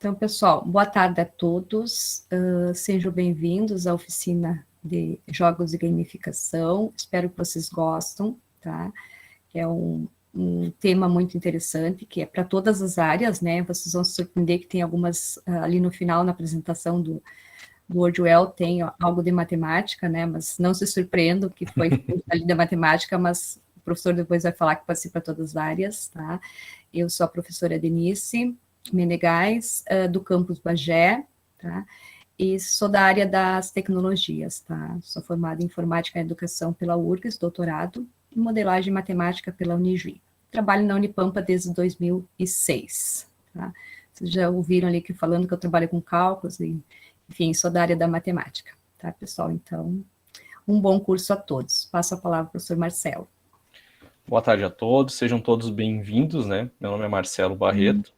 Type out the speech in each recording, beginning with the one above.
Então, pessoal, boa tarde a todos. Sejam bem-vindos à oficina de jogos e gamificação. Espero que vocês gostem, tá? É um tema muito interessante, que é para todas as áreas, né? Vocês vão se surpreender que tem algumas, ali no final, na apresentação do WordWell, tem algo de matemática, né? Mas não se surpreendam que foi ali da matemática, mas o professor depois vai falar que pode ser para todas as áreas, tá? Eu sou a professora Denise Menegais, do campus Bagé, tá? E sou da área das tecnologias, tá? Sou formada em Informática e Educação pela URGS, doutorado, e Modelagem Matemática pela Unijuí. Trabalho na Unipampa desde 2006, tá? Vocês já ouviram ali que falando que eu trabalho com cálculos, e, enfim, sou da área da matemática, tá, pessoal? Então, um bom curso a todos. Passo a palavra ao professor Marcelo. Boa tarde a todos, sejam todos bem-vindos, né? Meu nome é Marcelo Barreto,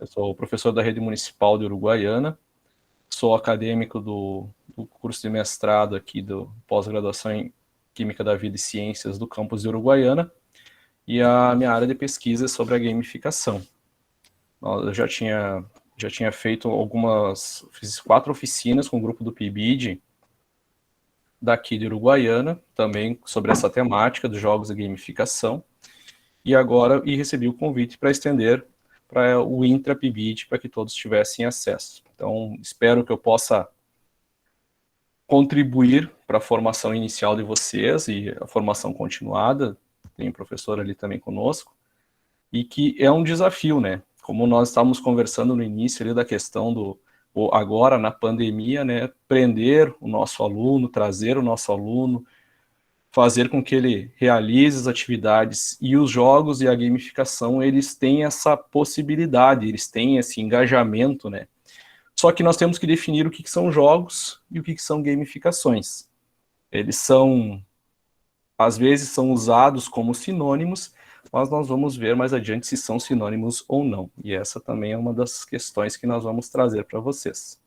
eu sou professor da Rede Municipal de Uruguaiana, sou acadêmico do curso de mestrado aqui do pós-graduação em Química da Vida e Ciências do campus de Uruguaiana, e a minha área de pesquisa é sobre a gamificação. Eu já tinha feito fiz 4 oficinas com o grupo do PIBID, daqui de Uruguaiana, também sobre essa temática dos jogos e gamificação, e agora recebi o convite para estender para o intra-PIBID, para que todos tivessem acesso. Então, espero que eu possa contribuir para a formação inicial de vocês e a formação continuada, tem um professor ali também conosco, e que é um desafio, né? Como nós estávamos conversando no início ali da questão agora na pandemia, né, prender o nosso aluno, trazer o nosso aluno, fazer com que ele realize as atividades, e os jogos e a gamificação, eles têm essa possibilidade, eles têm esse engajamento, né? Só que nós temos que definir o que são jogos e o que são gamificações. Eles são, às vezes, são usados como sinônimos, mas nós vamos ver mais adiante se são sinônimos ou não. E essa também é uma das questões que nós vamos trazer para vocês.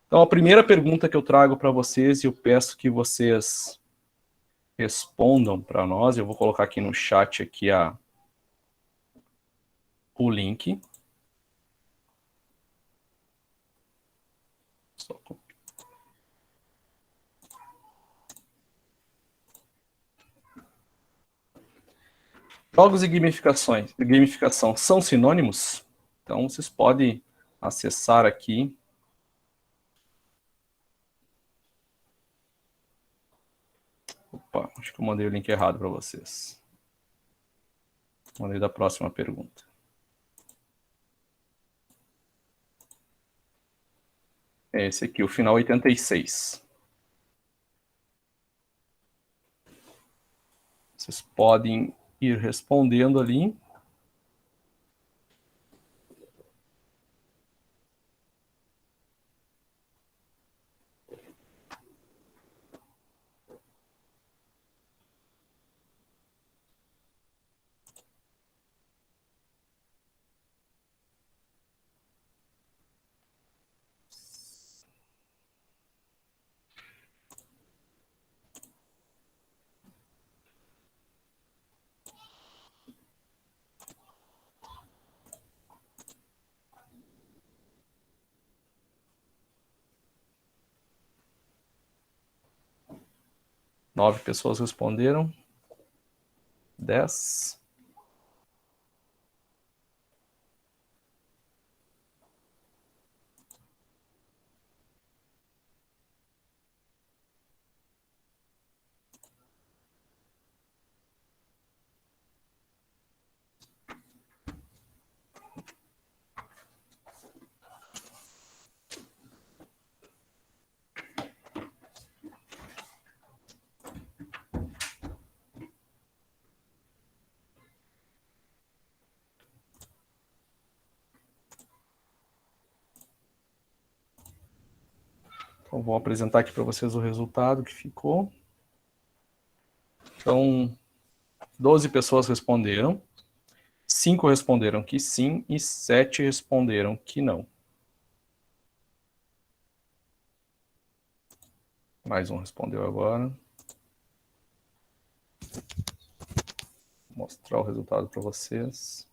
Então, a primeira pergunta que eu trago para vocês, e eu peço que vocês respondam para nós, eu vou colocar aqui no chat aqui o link. Jogos e gamificação são sinônimos? Então, vocês podem acessar aqui. Opa, acho que eu mandei o link errado para vocês. Mandei da próxima pergunta. É esse aqui, o final 86. Vocês podem ir respondendo ali. Nove pessoas responderam. 10. Então, vou apresentar aqui para vocês o resultado que ficou. Então, 12 pessoas responderam. 5 responderam que sim e 7 responderam que não. Mais um respondeu agora. Vou mostrar o resultado para vocês.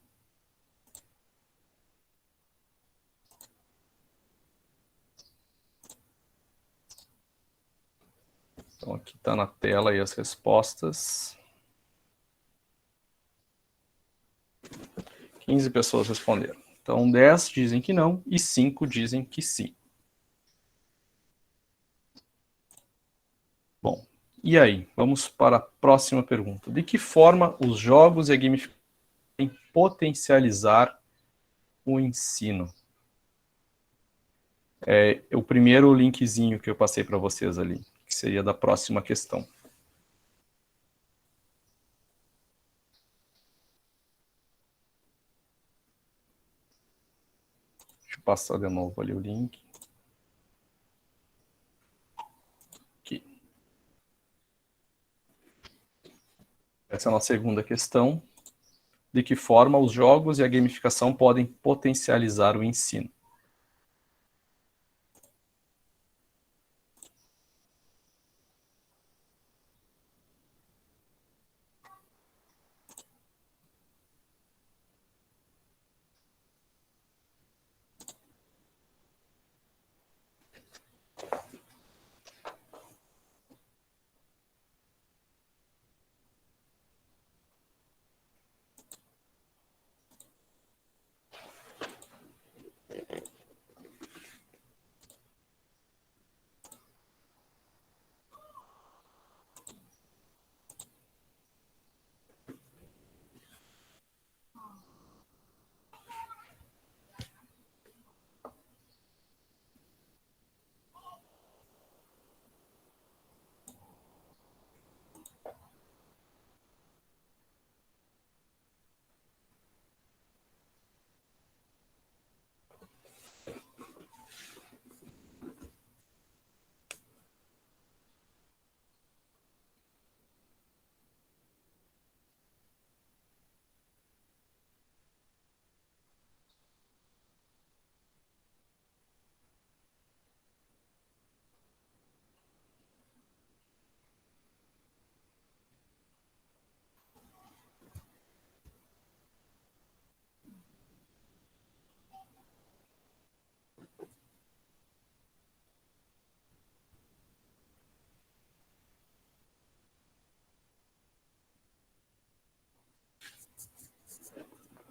Então, aqui está na tela aí as respostas. 15 pessoas responderam. Então, 10 dizem que não e 5 dizem que sim. Bom, e aí? Vamos para a próxima pergunta. De que forma os jogos e a gamificação podem potencializar o ensino? É o primeiro linkzinho que eu passei para vocês ali, que seria da próxima questão. Deixa eu passar de novo ali o link. Aqui. Essa é a nossa segunda questão. De que forma os jogos e a gamificação podem potencializar o ensino?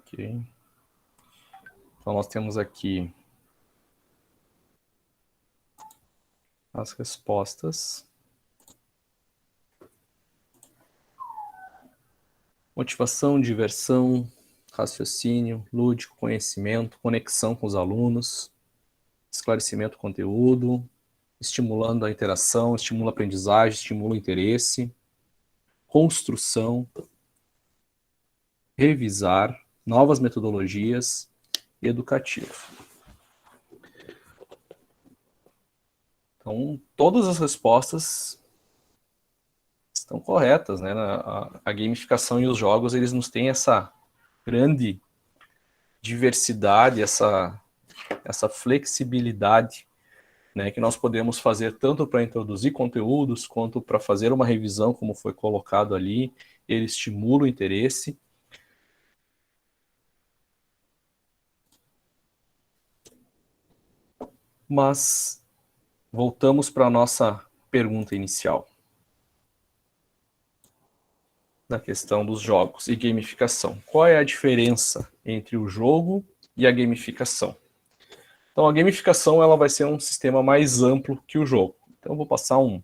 Ok. Então, nós temos aqui as respostas. Motivação, diversão, raciocínio, lúdico, conhecimento, conexão com os alunos, esclarecimento do conteúdo, estimulando a interação, estimula a aprendizagem, estimula o interesse, construção, revisar, novas metodologias, educativo. Então, todas as respostas estão corretas, né? A gamificação e os jogos, eles nos têm essa grande diversidade, essa flexibilidade, né, que nós podemos fazer tanto para introduzir conteúdos, quanto para fazer uma revisão, como foi colocado ali. Ele estimula o interesse. Mas voltamos para a nossa pergunta inicial, da questão dos jogos e gamificação. Qual é a diferença entre o jogo e a gamificação? Então, a gamificação ela vai ser um sistema mais amplo que o jogo. Então, eu vou passar um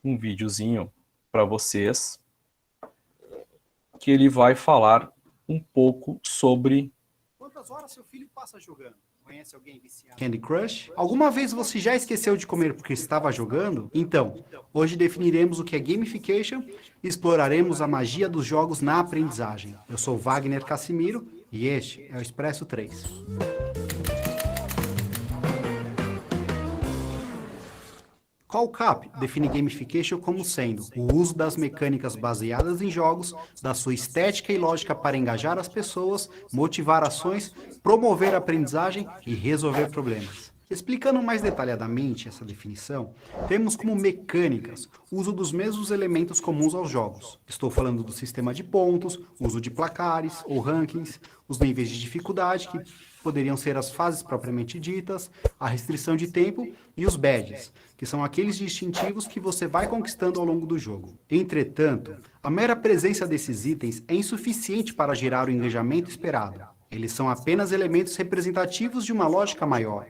videozinho para vocês, que ele vai falar um pouco sobre... Quantas horas seu filho passa jogando? Conhece alguém viciado? Candy Crush? Alguma vez você já esqueceu de comer porque estava jogando? Então, hoje definiremos o que é gamification e exploraremos a magia dos jogos na aprendizagem. Eu sou Wagner Cassimiro e este é o Expresso 3. CallCap define gamification como sendo o uso das mecânicas baseadas em jogos, da sua estética e lógica para engajar as pessoas, motivar ações, promover a aprendizagem e resolver problemas. Explicando mais detalhadamente essa definição, temos como mecânicas o uso dos mesmos elementos comuns aos jogos. Estou falando do sistema de pontos, uso de placares ou rankings, os níveis de dificuldade, que poderiam ser as fases propriamente ditas, a restrição de tempo e os badges, que são aqueles distintivos que você vai conquistando ao longo do jogo. Entretanto, a mera presença desses itens é insuficiente para gerar o engajamento esperado. Eles são apenas elementos representativos de uma lógica maior.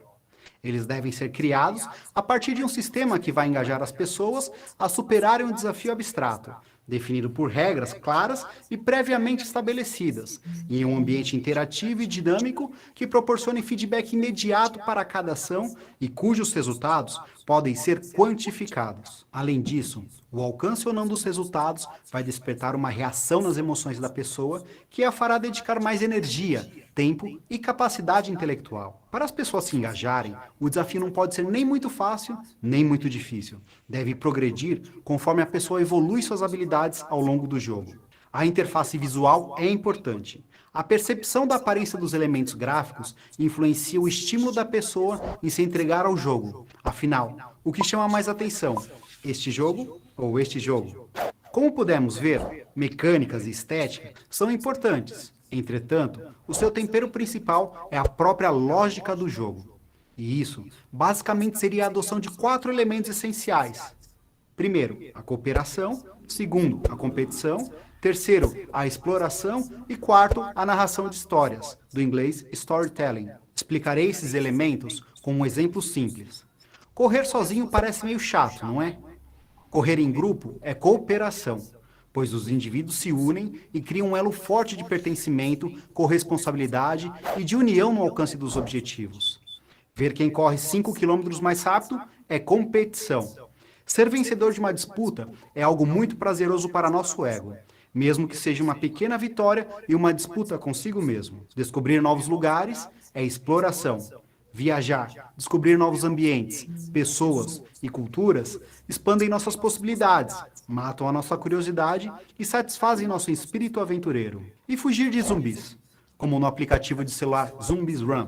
Eles devem ser criados a partir de um sistema que vai engajar as pessoas a superarem um desafio abstrato, definido por regras claras e previamente estabelecidas, em um ambiente interativo e dinâmico que proporcione feedback imediato para cada ação e cujos resultados podem ser quantificados. Além disso, o alcance ou não dos resultados vai despertar uma reação nas emoções da pessoa que a fará dedicar mais energia, tempo e capacidade intelectual. Para as pessoas se engajarem, o desafio não pode ser nem muito fácil, nem muito difícil. Deve progredir conforme a pessoa evolui suas habilidades ao longo do jogo. A interface visual é importante. A percepção da aparência dos elementos gráficos influencia o estímulo da pessoa em se entregar ao jogo. Afinal, o que chama mais atenção? Este jogo ou este jogo? Como pudemos ver, mecânicas e estética são importantes. Entretanto, o seu tempero principal é a própria lógica do jogo. E isso, basicamente, seria a adoção de 4 elementos essenciais. Primeiro, a cooperação. Segundo, a competição. Terceiro, a exploração. E quarto, a narração de histórias, do inglês storytelling. Explicarei esses elementos com um exemplo simples. Correr sozinho parece meio chato, não é? Correr em grupo é cooperação, pois os indivíduos se unem e criam um elo forte de pertencimento, corresponsabilidade e de união no alcance dos objetivos. Ver quem corre 5 quilômetros mais rápido é competição. Ser vencedor de uma disputa é algo muito prazeroso para nosso ego, mesmo que seja uma pequena vitória e uma disputa consigo mesmo. Descobrir novos lugares é exploração. Viajar, descobrir novos ambientes, pessoas e culturas expandem nossas possibilidades, matam a nossa curiosidade e satisfazem nosso espírito aventureiro. E fugir de zumbis, como no aplicativo de celular Zombies Run.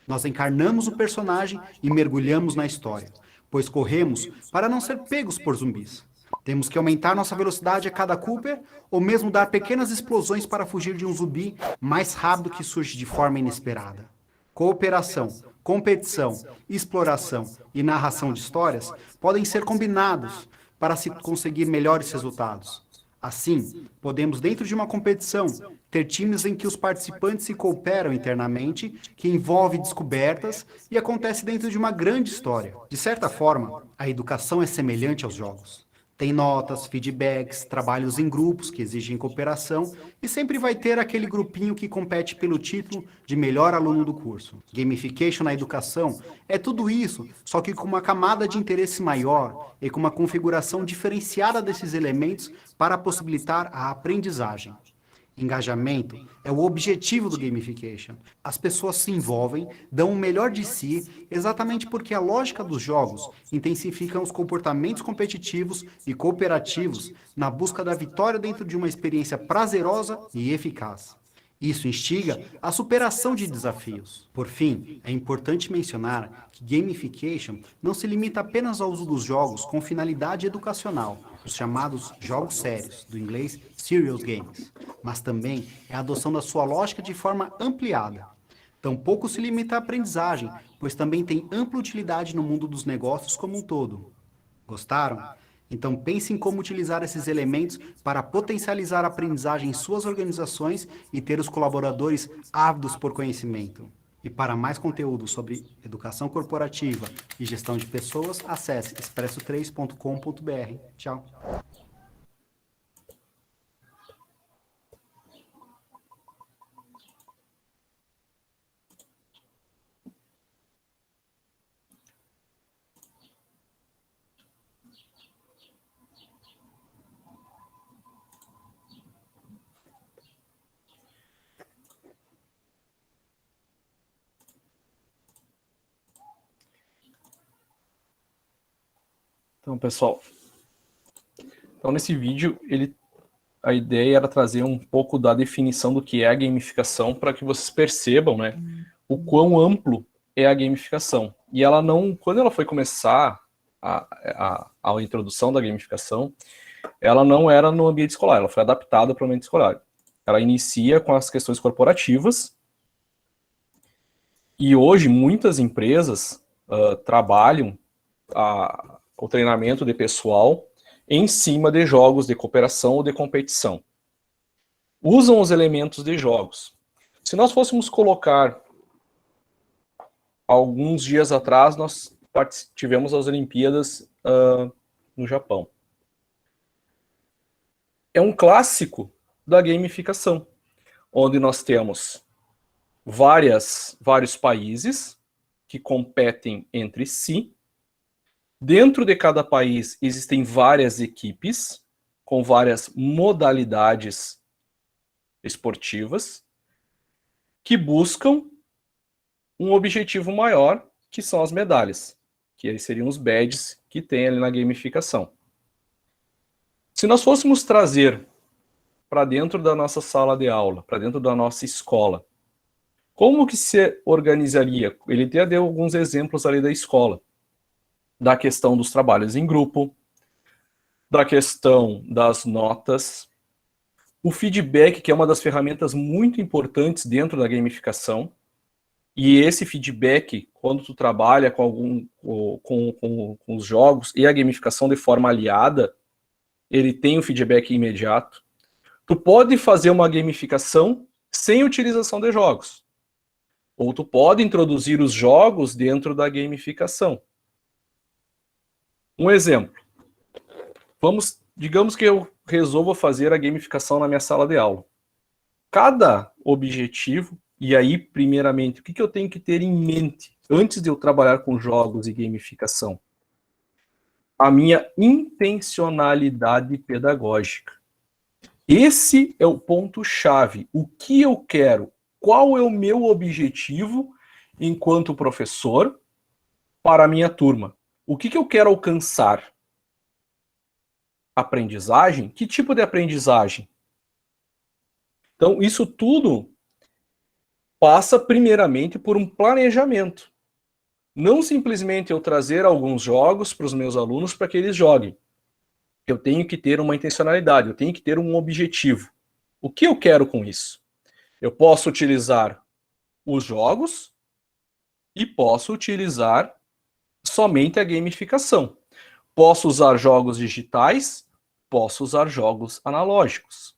Nós encarnamos o personagem e mergulhamos na história, pois corremos para não ser pegos por zumbis. Temos que aumentar nossa velocidade a cada Cooper ou mesmo dar pequenas explosões para fugir de um zumbi mais rápido que surge de forma inesperada. Cooperação, competição, exploração e narração de histórias podem ser combinados para se conseguir melhores resultados. Assim, podemos, dentro de uma competição, ter times em que os participantes se cooperam internamente, que envolve descobertas e acontece dentro de uma grande história. De certa forma, a educação é semelhante aos jogos. Tem notas, feedbacks, trabalhos em grupos que exigem cooperação e sempre vai ter aquele grupinho que compete pelo título de melhor aluno do curso. Gamification na educação é tudo isso, só que com uma camada de interesse maior e com uma configuração diferenciada desses elementos para possibilitar a aprendizagem. Engajamento é o objetivo do gamification. As pessoas se envolvem, dão o melhor de si, exatamente porque a lógica dos jogos intensifica os comportamentos competitivos e cooperativos na busca da vitória dentro de uma experiência prazerosa e eficaz. Isso instiga a superação de desafios. Por fim, é importante mencionar que gamification não se limita apenas ao uso dos jogos com finalidade educacional, os chamados jogos sérios, do inglês serious games, mas também é a adoção da sua lógica de forma ampliada. Tampouco se limita à aprendizagem, pois também tem ampla utilidade no mundo dos negócios como um todo. Gostaram? Então pense em como utilizar esses elementos para potencializar a aprendizagem em suas organizações e ter os colaboradores ávidos por conhecimento. E para mais conteúdo sobre educação corporativa e gestão de pessoas, acesse expresso3.com.br. Tchau! Então, pessoal, nesse vídeo, a ideia era trazer um pouco da definição do que é a gamificação para que vocês percebam, né, o quão amplo é a gamificação. e ela não, quando ela foi começar a introdução da gamificação, ela não era no ambiente escolar, ela foi adaptada para o ambiente escolar. Ela inicia com as questões corporativas, e hoje muitas empresas trabalham o treinamento de pessoal em cima de jogos de cooperação ou de competição. Usam os elementos de jogos. Se nós fôssemos colocar, alguns dias atrás, nós tivemos as Olimpíadas no Japão. É um clássico da gamificação, onde nós temos vários países que competem entre si. Dentro de cada país existem várias equipes com várias modalidades esportivas que buscam um objetivo maior, que são as medalhas, que aí seriam os badges que tem ali na gamificação. Se nós fôssemos trazer para dentro da nossa sala de aula, para dentro da nossa escola, como que se organizaria? Ele até deu alguns exemplos ali da escola, da questão dos trabalhos em grupo, da questão das notas, o feedback, que é uma das ferramentas muito importantes dentro da gamificação, e esse feedback, quando tu trabalha com os jogos e a gamificação de forma aliada, ele tem um feedback imediato. Tu pode fazer uma gamificação sem utilização de jogos, ou tu pode introduzir os jogos dentro da gamificação. Um exemplo. Digamos que eu resolvo fazer a gamificação na minha sala de aula. Cada objetivo, e aí, primeiramente, o que eu tenho que ter em mente antes de eu trabalhar com jogos e gamificação? A minha intencionalidade pedagógica. Esse é o ponto-chave. O que eu quero? Qual é o meu objetivo enquanto professor para a minha turma? O que eu quero alcançar? Aprendizagem? Que tipo de aprendizagem? Então, isso tudo passa primeiramente por um planejamento. Não simplesmente eu trazer alguns jogos para os meus alunos para que eles joguem. Eu tenho que ter uma intencionalidade, eu tenho que ter um objetivo. O que eu quero com isso? Eu posso utilizar os jogos e posso utilizar somente a gamificação. Posso usar jogos digitais, posso usar jogos analógicos.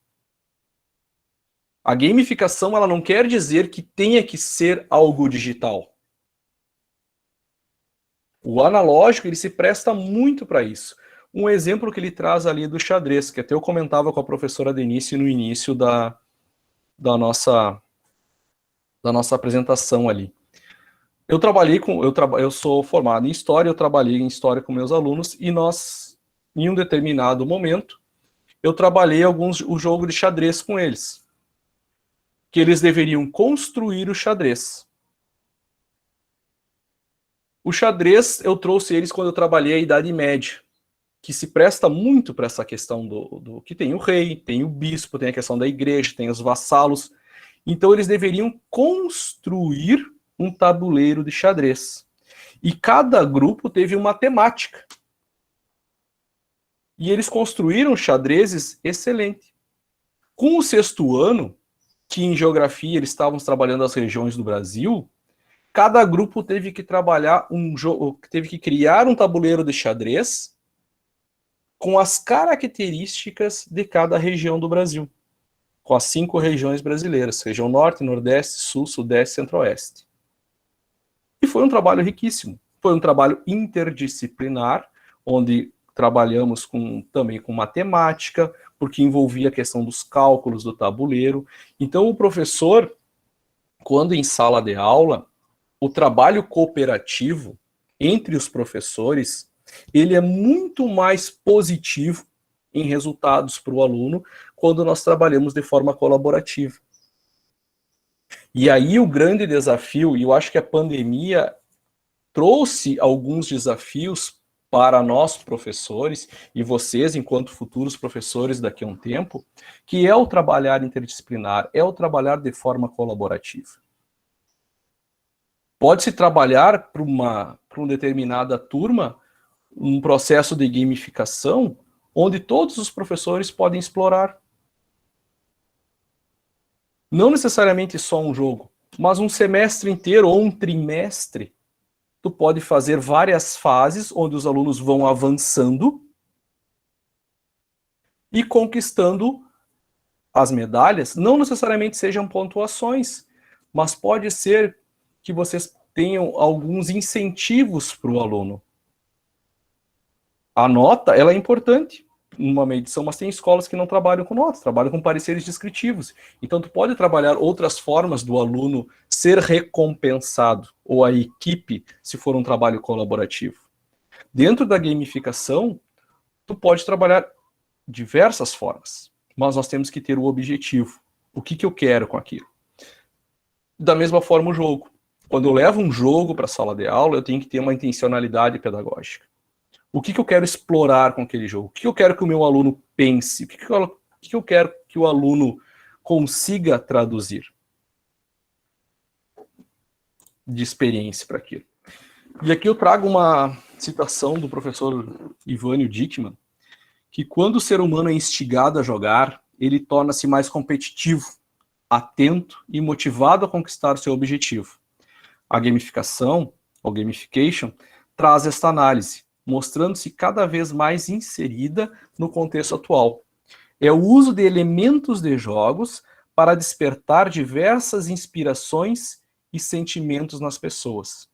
A gamificação, ela não quer dizer que tenha que ser algo digital. O analógico, ele se presta muito para isso. Um exemplo que ele traz ali do xadrez, que até eu comentava com a professora Denise no início da nossa apresentação ali. Eu sou formado em História, eu trabalhei em História com meus alunos, e nós, em um determinado momento, eu trabalhei o jogo de xadrez com eles. Que eles deveriam construir o xadrez. O xadrez, eu trouxe eles quando eu trabalhei a Idade Média, que se presta muito para essa questão do que tem o rei, tem o bispo, tem a questão da igreja, tem os vassalos. Então, eles deveriam construir um tabuleiro de xadrez. E cada grupo teve uma temática. E eles construíram xadrezes excelentes. Com o sexto ano, que em geografia eles estavam trabalhando as regiões do Brasil, cada grupo teve que trabalhar teve que criar um tabuleiro de xadrez com as características de cada região do Brasil, com as 5 regiões brasileiras: região Norte, Nordeste, Sul, Sudeste e Centro-Oeste. E foi um trabalho riquíssimo. Foi um trabalho interdisciplinar, onde trabalhamos também com matemática, porque envolvia a questão dos cálculos do tabuleiro. Então, o professor, quando em sala de aula, o trabalho cooperativo entre os professores, ele é muito mais positivo em resultados para o aluno quando nós trabalhamos de forma colaborativa. E aí o grande desafio, e eu acho que a pandemia trouxe alguns desafios para nós professores, e vocês enquanto futuros professores daqui a um tempo, que é o trabalhar interdisciplinar, é o trabalhar de forma colaborativa. Pode-se trabalhar para uma determinada turma um processo de gamificação onde todos os professores podem explorar. Não necessariamente só um jogo, mas um semestre inteiro ou um trimestre. Tu pode fazer várias fases onde os alunos vão avançando e conquistando as medalhas. Não necessariamente sejam pontuações, mas pode ser que vocês tenham alguns incentivos para o aluno. A nota, ela é importante numa medição, mas tem escolas que não trabalham com notas, trabalham com pareceres descritivos. Então, tu pode trabalhar outras formas do aluno ser recompensado, ou a equipe, se for um trabalho colaborativo. Dentro da gamificação, tu pode trabalhar diversas formas, mas nós temos que ter o objetivo. O que eu quero com aquilo? Da mesma forma, o jogo. Quando eu levo um jogo para a sala de aula, eu tenho que ter uma intencionalidade pedagógica. O que eu quero explorar com aquele jogo? O que eu quero que o meu aluno pense? O que eu quero que o aluno consiga traduzir de experiência para aquilo? E aqui eu trago uma citação do professor Ivânio Dickmann, que quando o ser humano é instigado a jogar, ele torna-se mais competitivo, atento e motivado a conquistar o seu objetivo. A gamificação, ou gamification, traz esta análise, mostrando-se cada vez mais inserida no contexto atual. É o uso de elementos de jogos para despertar diversas inspirações e sentimentos nas pessoas.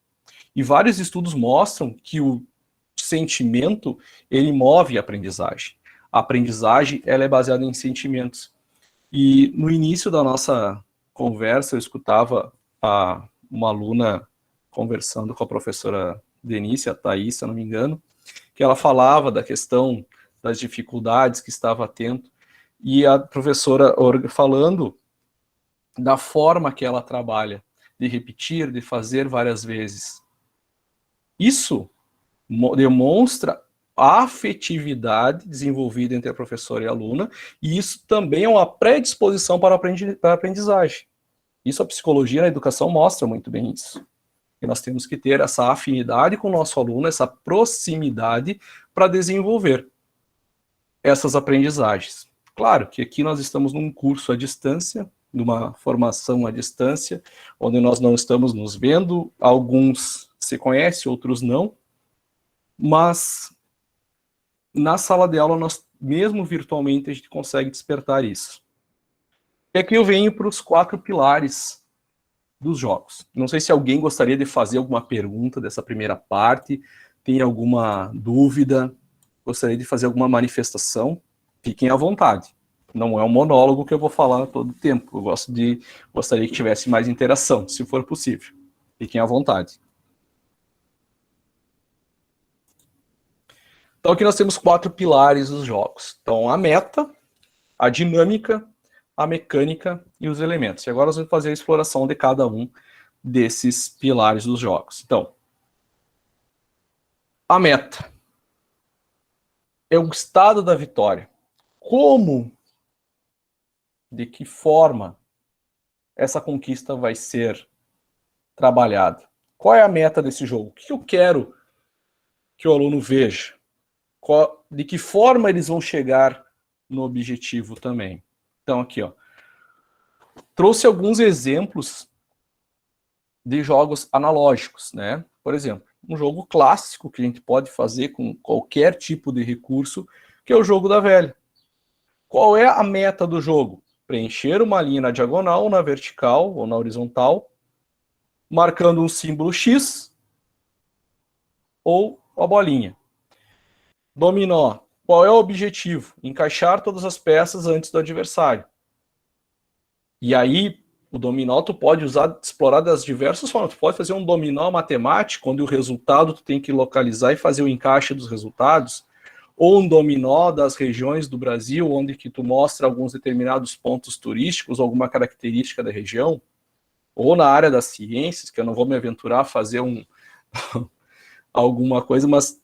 E vários estudos mostram que o sentimento, ele move a aprendizagem. A aprendizagem, ela é baseada em sentimentos. E no início da nossa conversa, eu escutava uma aluna conversando com a professora Denise, a Thaís, se eu não me engano, que ela falava da questão das dificuldades que estava tendo, e a professora falando da forma que ela trabalha, de repetir, de fazer várias vezes. Isso demonstra a afetividade desenvolvida entre a professora e a aluna, e isso também é uma predisposição para a aprendizagem. Isso a psicologia na educação mostra muito bem isso. E nós temos que ter essa afinidade com o nosso aluno, essa proximidade para desenvolver essas aprendizagens. Claro que aqui nós estamos num curso à distância, numa formação à distância, onde nós não estamos nos vendo, alguns se conhecem, outros não, mas na sala de aula, nós, mesmo virtualmente, a gente consegue despertar isso. E aqui eu venho para os 4 pilares dos jogos. Não sei se alguém gostaria de fazer alguma pergunta dessa primeira parte, tem alguma dúvida, gostaria de fazer alguma manifestação, fiquem à vontade. Não é um monólogo que eu vou falar todo o tempo, eu gostaria que tivesse mais interação, se for possível. Fiquem à vontade. Então aqui nós temos 4 pilares dos jogos. Então a meta, a dinâmica, a mecânica e os elementos. E agora nós vamos fazer a exploração de cada um desses pilares dos jogos. Então, a meta é o estado da vitória. Como, de que forma essa conquista vai ser trabalhada? Qual é a meta desse jogo? O que eu quero que o aluno veja? De que forma eles vão chegar no objetivo também? Então aqui, ó, trouxe alguns exemplos de jogos analógicos, né? Por exemplo, um jogo clássico que a gente pode fazer com qualquer tipo de recurso, que é o jogo da velha. Qual é a meta do jogo? Preencher uma linha na diagonal, na vertical ou na horizontal, marcando um símbolo X ou a bolinha. Dominó. Qual é o objetivo? Encaixar todas as peças antes do adversário. E aí, o dominó tu pode explorar das diversas formas. Tu pode fazer um dominó matemático, onde o resultado tu tem que localizar e fazer o encaixe dos resultados, ou um dominó das regiões do Brasil, onde que tu mostra alguns determinados pontos turísticos, alguma característica da região, ou na área das ciências, que eu não vou me aventurar a fazer alguma coisa, mas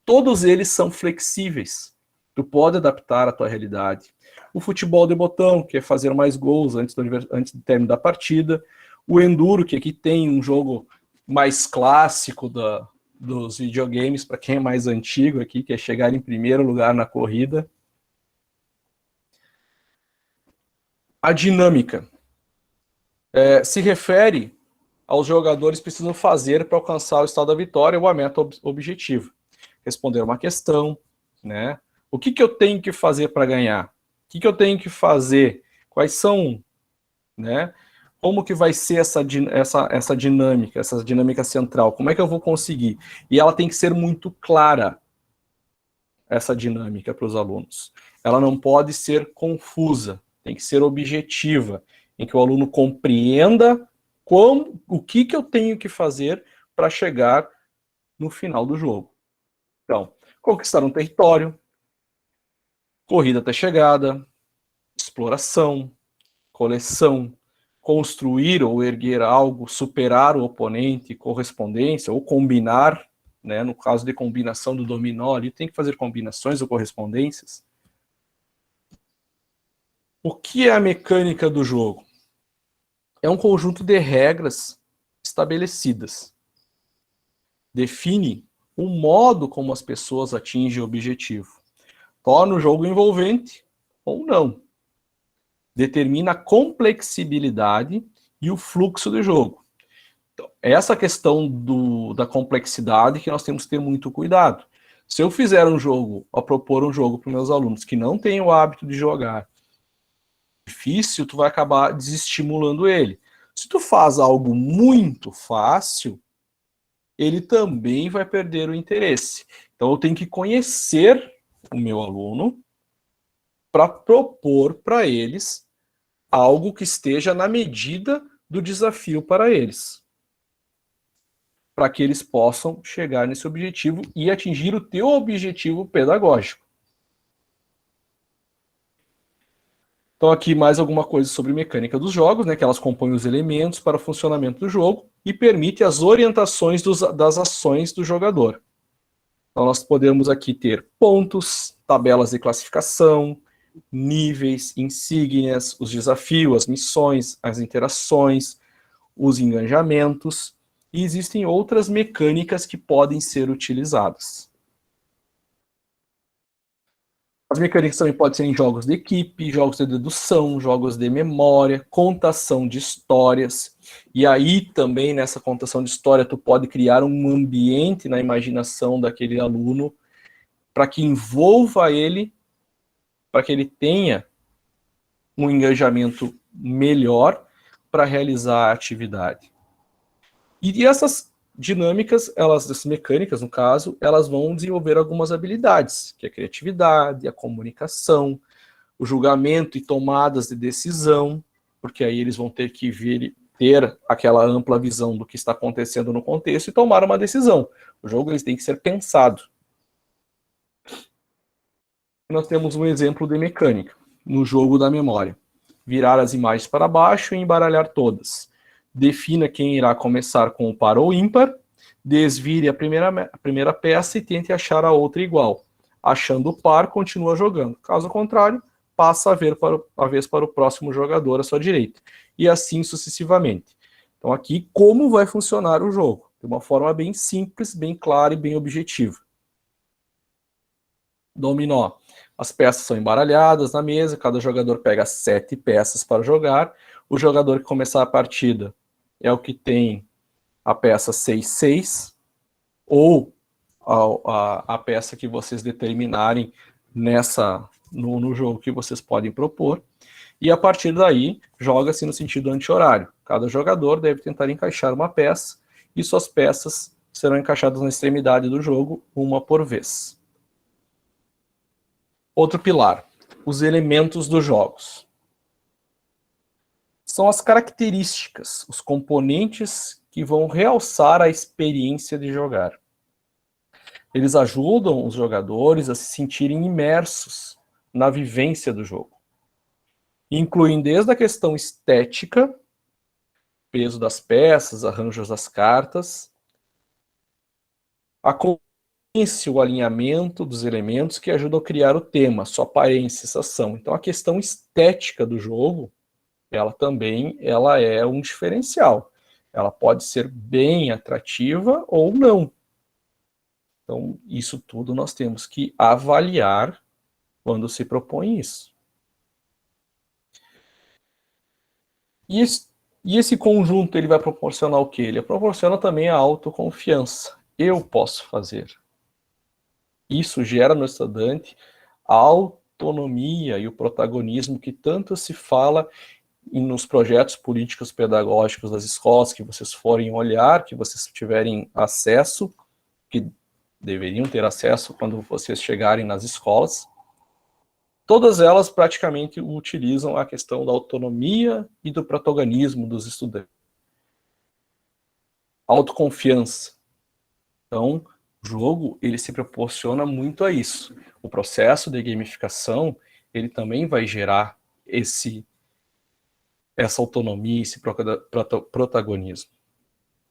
todos eles são flexíveis. Tu pode adaptar a tua realidade. O futebol de botão, que é fazer mais gols antes do término da partida. O enduro, que aqui tem um jogo mais clássico dos videogames, para quem é mais antigo aqui, que é chegar em primeiro lugar na corrida. A dinâmica se refere aos jogadores precisam fazer para alcançar o estado da vitória ou a meta objetiva. Responder uma questão, né? O que eu tenho que fazer para ganhar? O que eu tenho que fazer? Quais são, né? Como que vai ser essa dinâmica central? Como é que eu vou conseguir? E ela tem que ser muito clara, essa dinâmica para os alunos. Ela não pode ser confusa, tem que ser objetiva, em que o aluno compreenda o que eu tenho que fazer para chegar no final do jogo. Então, conquistar um território, corrida até chegada, exploração, coleção, construir ou erguer algo, superar o oponente, correspondência ou combinar, né? No caso de combinação do dominó, ali tem que fazer combinações ou correspondências. O que é a mecânica do jogo? É um conjunto de regras estabelecidas. Define o modo como as pessoas atingem o objetivo. Torna o jogo envolvente ou não. Determina a complexibilidade e o fluxo do jogo. Então, essa questão da complexidade que nós temos que ter muito cuidado. Se eu fizer um jogo, ao propor um jogo para os meus alunos que não têm o hábito de jogar, difícil, tu vai acabar desestimulando ele. Se tu faz algo muito fácil, ele também vai perder o interesse. Então eu tenho que conhecer o meu aluno para propor para eles algo que esteja na medida do desafio para eles. Para que eles possam chegar nesse objetivo e atingir o teu objetivo pedagógico. Então aqui mais alguma coisa sobre mecânica dos jogos, né, que elas compõem os elementos para o funcionamento do jogo e permite as orientações das ações do jogador. Então nós podemos aqui ter pontos, tabelas de classificação, níveis, insígnias, os desafios, as missões, as interações, os engajamentos, e existem outras mecânicas que podem ser utilizadas. As mecânicas também podem ser em jogos de equipe, jogos de dedução, jogos de memória, contação de histórias. E aí também nessa contação de história tu pode criar um ambiente na imaginação daquele aluno para que envolva ele, para que ele tenha um engajamento melhor para realizar a atividade. E essas dinâmicas, essas mecânicas, no caso, elas vão desenvolver algumas habilidades, que é a criatividade, a comunicação, o julgamento e tomadas de decisão, porque aí eles vão ter que ter aquela ampla visão do que está acontecendo no contexto e tomar uma decisão. O jogo eles tem que ser pensado. Nós temos um exemplo de mecânica, no jogo da memória. Virar as imagens para baixo e embaralhar todas. Defina quem irá começar com o par ou ímpar, desvire a primeira peça e tente achar a outra igual. Achando o par, continua jogando. Caso contrário, passa a vez para o próximo jogador à sua direita. E assim sucessivamente. Então aqui, como vai funcionar o jogo? De uma forma bem simples, bem clara e bem objetiva. Dominó. As peças são embaralhadas na mesa, cada jogador pega 7 peças para jogar. O jogador que começar a partida é o que tem a peça 6-6, ou a peça que vocês determinarem no jogo que vocês podem propor. E a partir daí, joga-se no sentido anti-horário. Cada jogador deve tentar encaixar uma peça, e suas peças serão encaixadas na extremidade do jogo, uma por vez. Outro pilar, os elementos dos jogos. São as características, os componentes que vão realçar a experiência de jogar. Eles ajudam os jogadores a se sentirem imersos na vivência do jogo. Incluem desde a questão estética, peso das peças, arranjos das cartas, a o alinhamento dos elementos que ajudam a criar o tema, sua aparência, sensação. Então a questão estética do jogo, ela é um diferencial. ela pode ser bem atrativa ou não. Então, isso tudo nós temos que avaliar quando se propõe isso. E esse conjunto, ele vai proporcionar o quê? Ele proporciona também a autoconfiança. Eu posso fazer. Isso gera no estudante a autonomia e o protagonismo que tanto se fala nos projetos políticos pedagógicos das escolas, que vocês forem olhar, que vocês tiverem acesso, que deveriam ter acesso quando vocês chegarem nas escolas. Todas elas praticamente utilizam a questão da autonomia e do protagonismo dos estudantes. Autoconfiança. Então, o jogo, ele se proporciona muito a isso. O processo de gamificação, ele também vai gerar essa autonomia, esse protagonismo,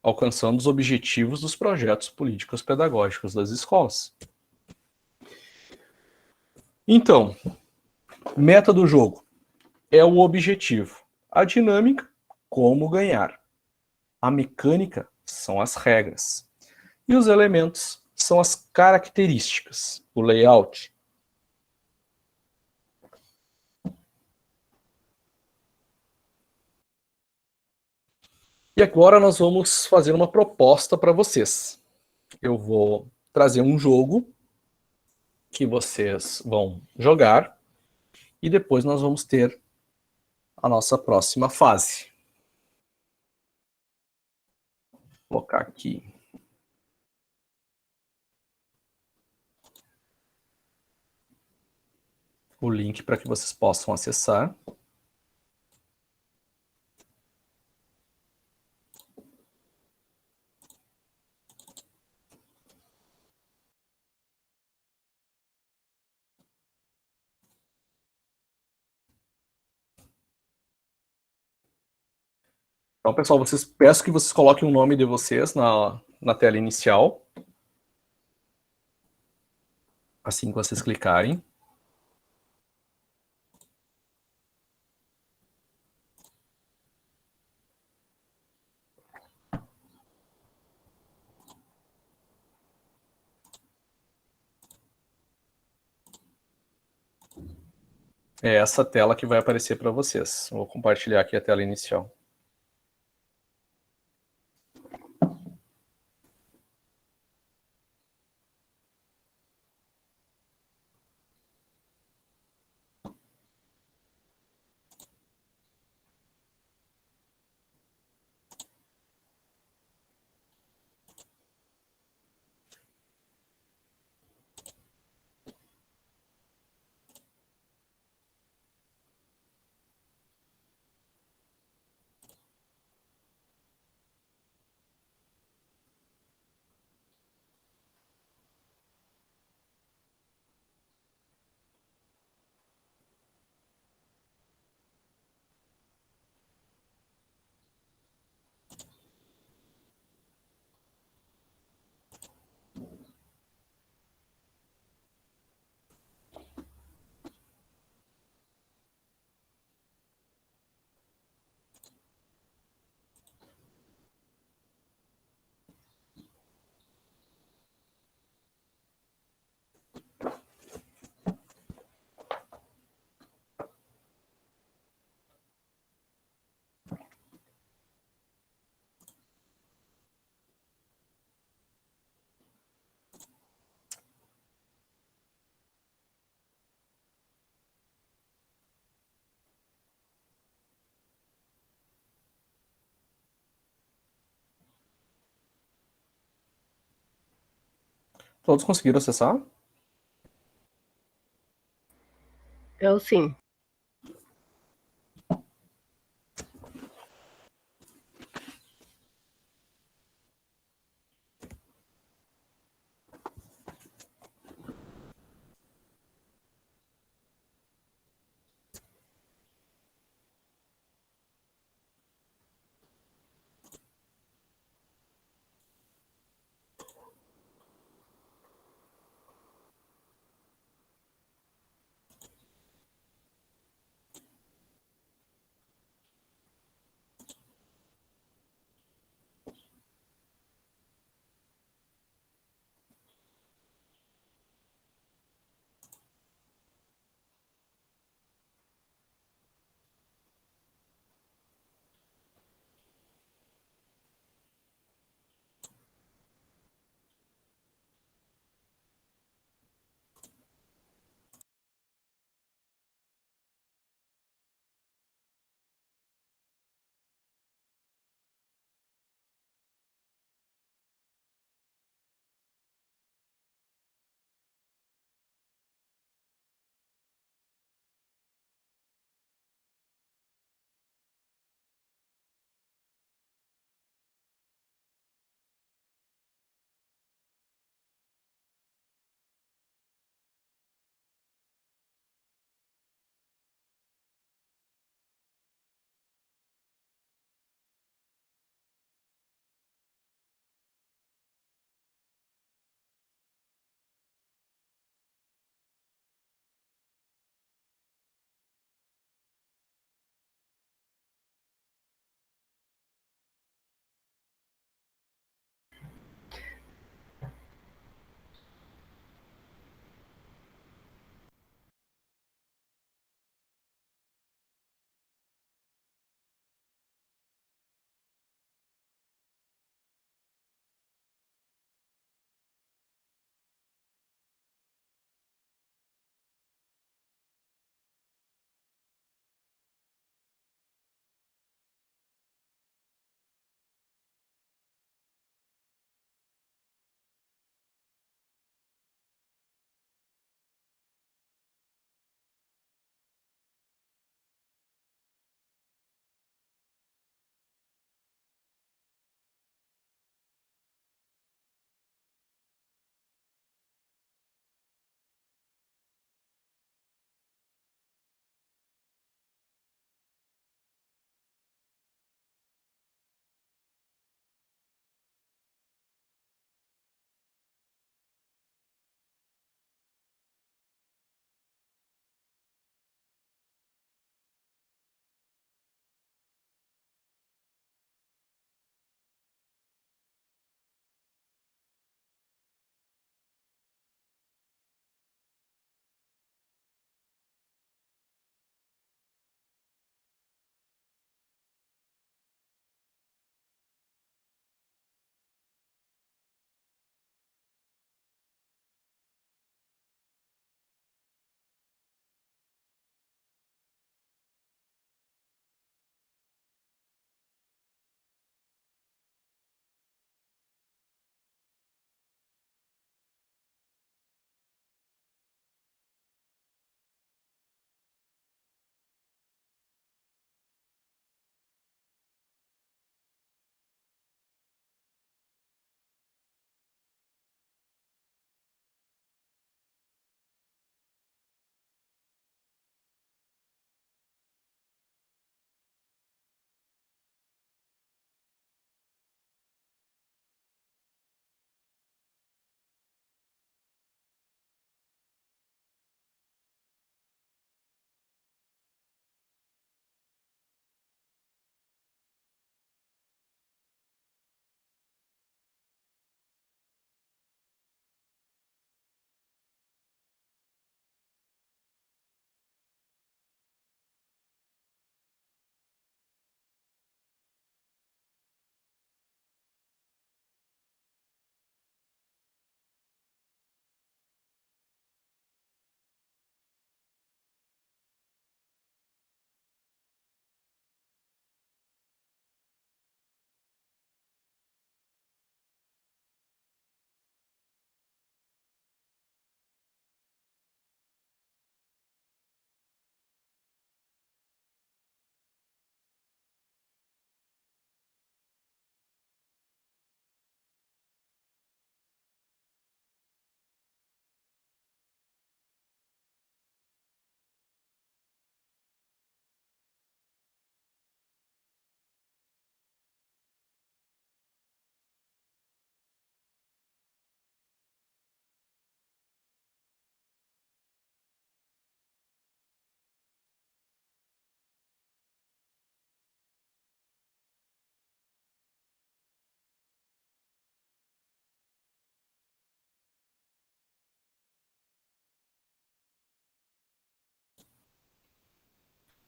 alcançando os objetivos dos projetos políticos pedagógicos das escolas. Então, meta do jogo é o objetivo. A dinâmica, como ganhar. A mecânica são as regras. E os elementos são as características, o layout. E agora nós vamos fazer uma proposta para vocês. Eu vou trazer um jogo que vocês vão jogar e depois nós vamos ter a nossa próxima fase. Vou colocar aqui o link para que vocês possam acessar. Então, pessoal, peço que vocês coloquem o nome de vocês na tela inicial. Assim que vocês clicarem. É essa tela que vai aparecer para vocês. Vou compartilhar aqui a tela inicial. Todos conseguiram acessar? Eu sim.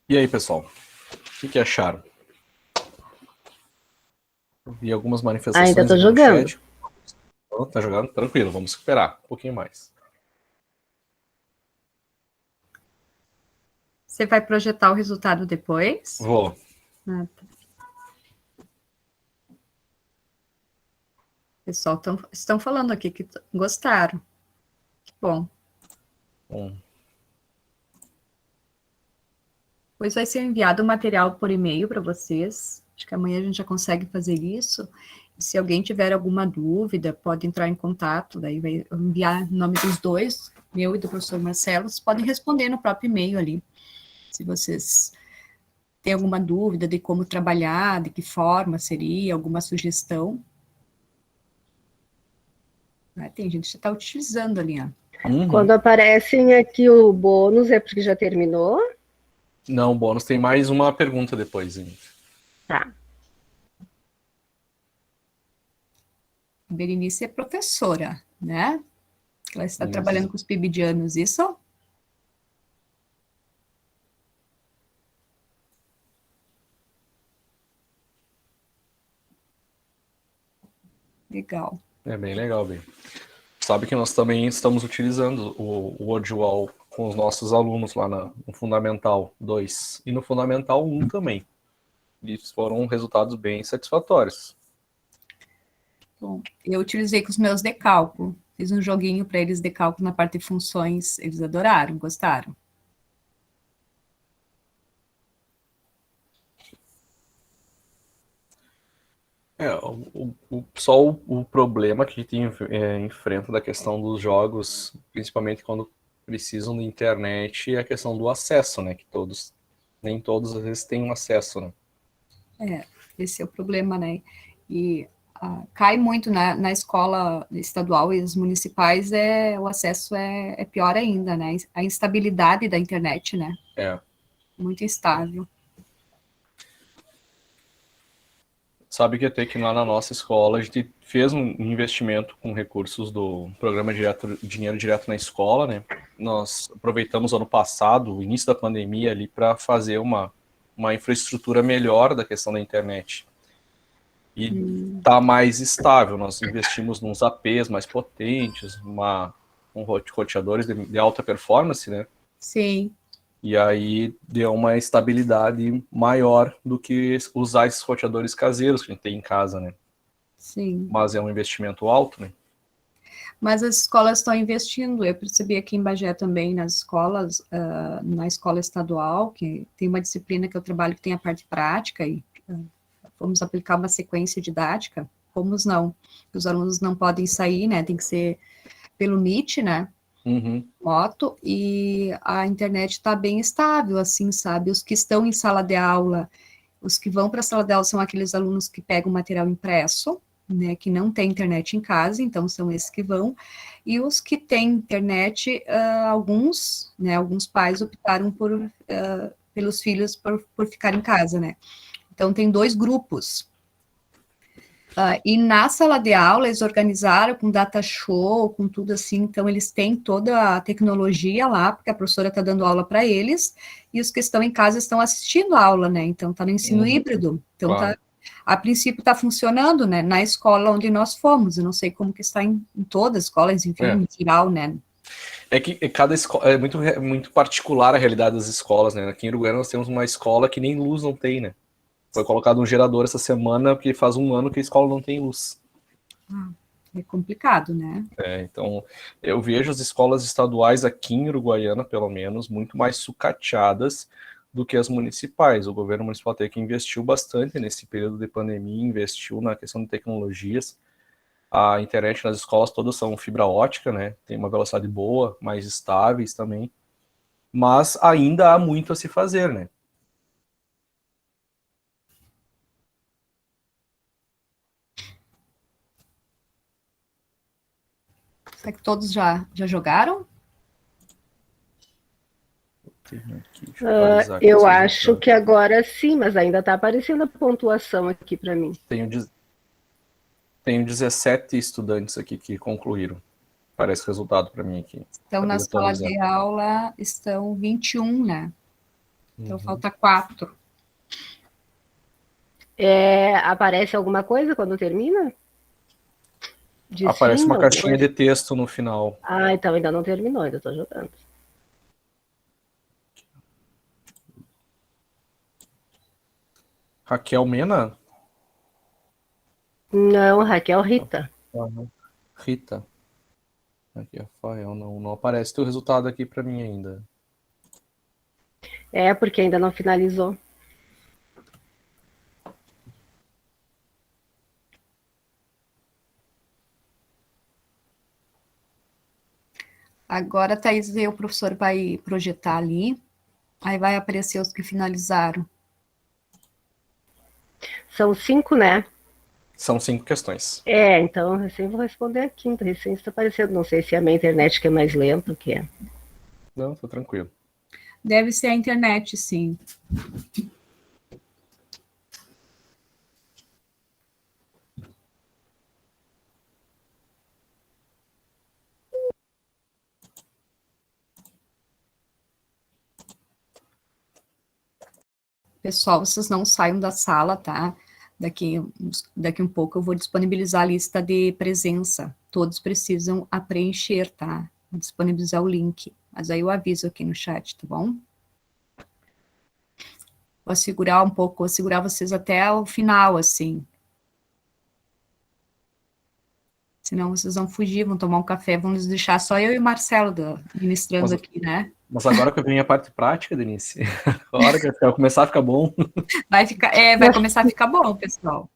E aí, pessoal? O que acharam? Eu vi algumas manifestações Ainda tô aqui no jogando. chat. Oh, tá jogando? Tranquilo, vamos esperar um pouquinho mais. Você vai projetar o resultado depois? Vou. Ah, tá. Pessoal, estão falando aqui que gostaram. Que bom. Bom, Pois vai ser enviado o material por e-mail para vocês. Acho que amanhã a gente já consegue fazer isso. E se alguém tiver alguma dúvida, pode entrar em contato. Daí vai enviar o nome dos dois, meu e do professor Marcelo. Vocês podem responder no próprio e-mail ali. Se vocês têm alguma dúvida de como trabalhar, de que forma seria, alguma sugestão. Tem gente que está utilizando ali, ó. Quando aparecem aqui o bônus, é porque já terminou? Não, o bônus tem mais uma pergunta depois, hein? Tá. A Berenice é professora, né? Ela está Isso. trabalhando com os pibidianos, isso? Legal. É bem legal, bem. Sabe que nós também estamos utilizando o WordWall com os nossos alunos lá no Fundamental 2 e no Fundamental 1 também. E foram resultados bem satisfatórios. Bom, eu utilizei com os meus de cálculo. Fiz um joguinho para eles de cálculo na parte de funções. Eles adoraram, gostaram. Só o problema que a gente enfrenta da questão dos jogos, principalmente quando precisam de internet, é a questão do acesso, né? Que nem todos às vezes têm um acesso, né? Esse é o problema, né? E cai muito na escola estadual e as municipais, o acesso é pior ainda, né? A instabilidade da internet, né? Muito instável. Sabe que até que lá na nossa escola a gente fez um investimento com recursos do programa Dinheiro Direto na Escola, né? Nós aproveitamos ano passado, o início da pandemia ali, para fazer uma infraestrutura melhor da questão da internet. E tá mais estável. Nós investimos nos APs mais potentes, com roteadores de alta performance, né? Sim. E aí deu uma estabilidade maior do que usar esses roteadores caseiros que a gente tem em casa, né? Sim. Mas é um investimento alto, né? Mas as escolas estão investindo. Eu percebi aqui em Bagé também, nas escolas, na escola estadual, que tem uma disciplina que eu trabalho que tem a parte prática, e vamos aplicar uma sequência didática. Fomos não. Os alunos não podem sair, né? Tem que ser pelo Meet, né? Moto, e a internet está bem estável, assim, sabe? Os que estão em sala de aula, os que vão para a sala de aula são aqueles alunos que pegam material impresso, né, que não tem internet em casa, então são esses que vão, e os que têm internet, alguns pais optaram pelos filhos por ficar em casa, né? Então tem dois grupos. E na sala de aula eles organizaram com data show, com tudo assim, então eles têm toda a tecnologia lá, porque a professora está dando aula para eles, e os que estão em casa estão assistindo a aula, né? Então está no ensino híbrido. Então claro. A princípio está funcionando, né? Na escola onde nós fomos, eu não sei como que está em todas as escolas, enfim, em geral, né? É que cada escola é muito particular a realidade das escolas, né? Aqui em Uruguaiana nós temos uma escola que nem luz não tem, né? Foi colocado um gerador essa semana, porque faz um ano que a escola não tem luz. É complicado, né? Então, eu vejo as escolas estaduais aqui em Uruguaiana, pelo menos, muito mais sucateadas do que as municipais. O governo municipal até que investiu bastante nesse período de pandemia, investiu na questão de tecnologias. A internet nas escolas todas são fibra ótica, né? Tem uma velocidade boa, mais estáveis também. Mas ainda há muito a se fazer, né? Será que todos já jogaram? Eu acho que agora sim, mas ainda está aparecendo a pontuação aqui para mim. Tenho 17 estudantes aqui que concluíram. Parece resultado para mim aqui. Então, na sala de aula estão 21, né? Então, falta 4. Aparece alguma coisa quando termina? De Aparece sim, uma alguma caixinha coisa? de texto no final. Ah, então ainda não terminou, ainda tô jogando. Raquel Mena? Não, Raquel Rita. Aham. Rita. Aqui, Rafael, não aparece o resultado aqui para mim ainda. É, porque ainda não finalizou. Agora, Thaís, o professor vai projetar ali, aí vai aparecer os que finalizaram. São 5, né? São 5 questões. Então recém vou responder a quinta, recém está aparecendo. Não sei se é a minha internet que é mais lenta, o que é. Não, tô tranquilo. Deve ser a internet, sim. Pessoal, vocês não saiam da sala, tá? Daqui um pouco eu vou disponibilizar a lista de presença. Todos precisam a preencher, tá? Vou disponibilizar o link. Mas aí eu aviso aqui no chat, tá bom? Vou segurar um pouco, vou segurar vocês até o final, assim. Senão vocês vão fugir, vão tomar um café, vão nos deixar só eu e o Marcelo ministrando aqui, né? Mas agora que eu venho a parte prática, Denise, a hora que vai começar a ficar bom. Vai começar a ficar bom, pessoal.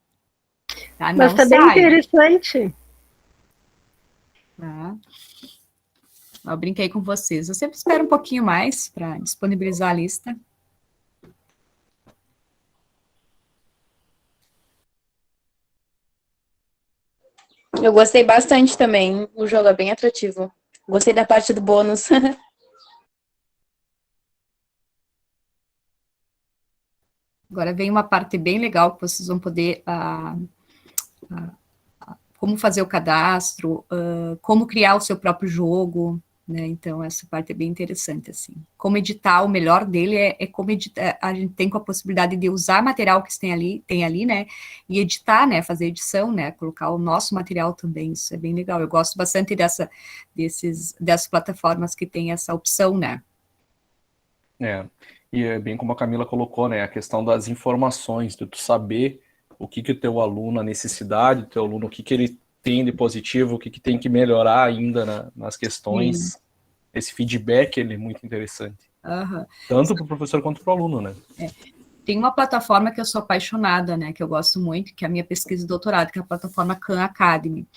Tá? Mas Não tá bem sai. interessante. Tá? Eu brinquei com vocês. Eu sempre espero um pouquinho mais para disponibilizar a lista. Eu gostei bastante também. O jogo é bem atrativo. Gostei da parte do bônus. Agora vem uma parte bem legal que vocês vão poder como fazer o cadastro, como criar o seu próprio jogo, né? Então, essa parte é bem interessante, assim. Como editar, o melhor dele é como editar, a gente tem com a possibilidade de usar material que tem ali, né? E editar, né? Fazer edição, né? Colocar o nosso material também, isso é bem legal. Eu gosto bastante dessas plataformas que tem essa opção, né? E é bem como a Camila colocou, né? A questão das informações, de tu saber o que o teu aluno, a necessidade do teu aluno, o que ele tem de positivo, o que tem que melhorar ainda nas questões. Sim. Esse feedback, ele é muito interessante. Uhum. Tanto para o professor quanto para o aluno, né? Tem uma plataforma que eu sou apaixonada, né? Que eu gosto muito, que é a minha pesquisa de doutorado, que é a plataforma Khan Academy.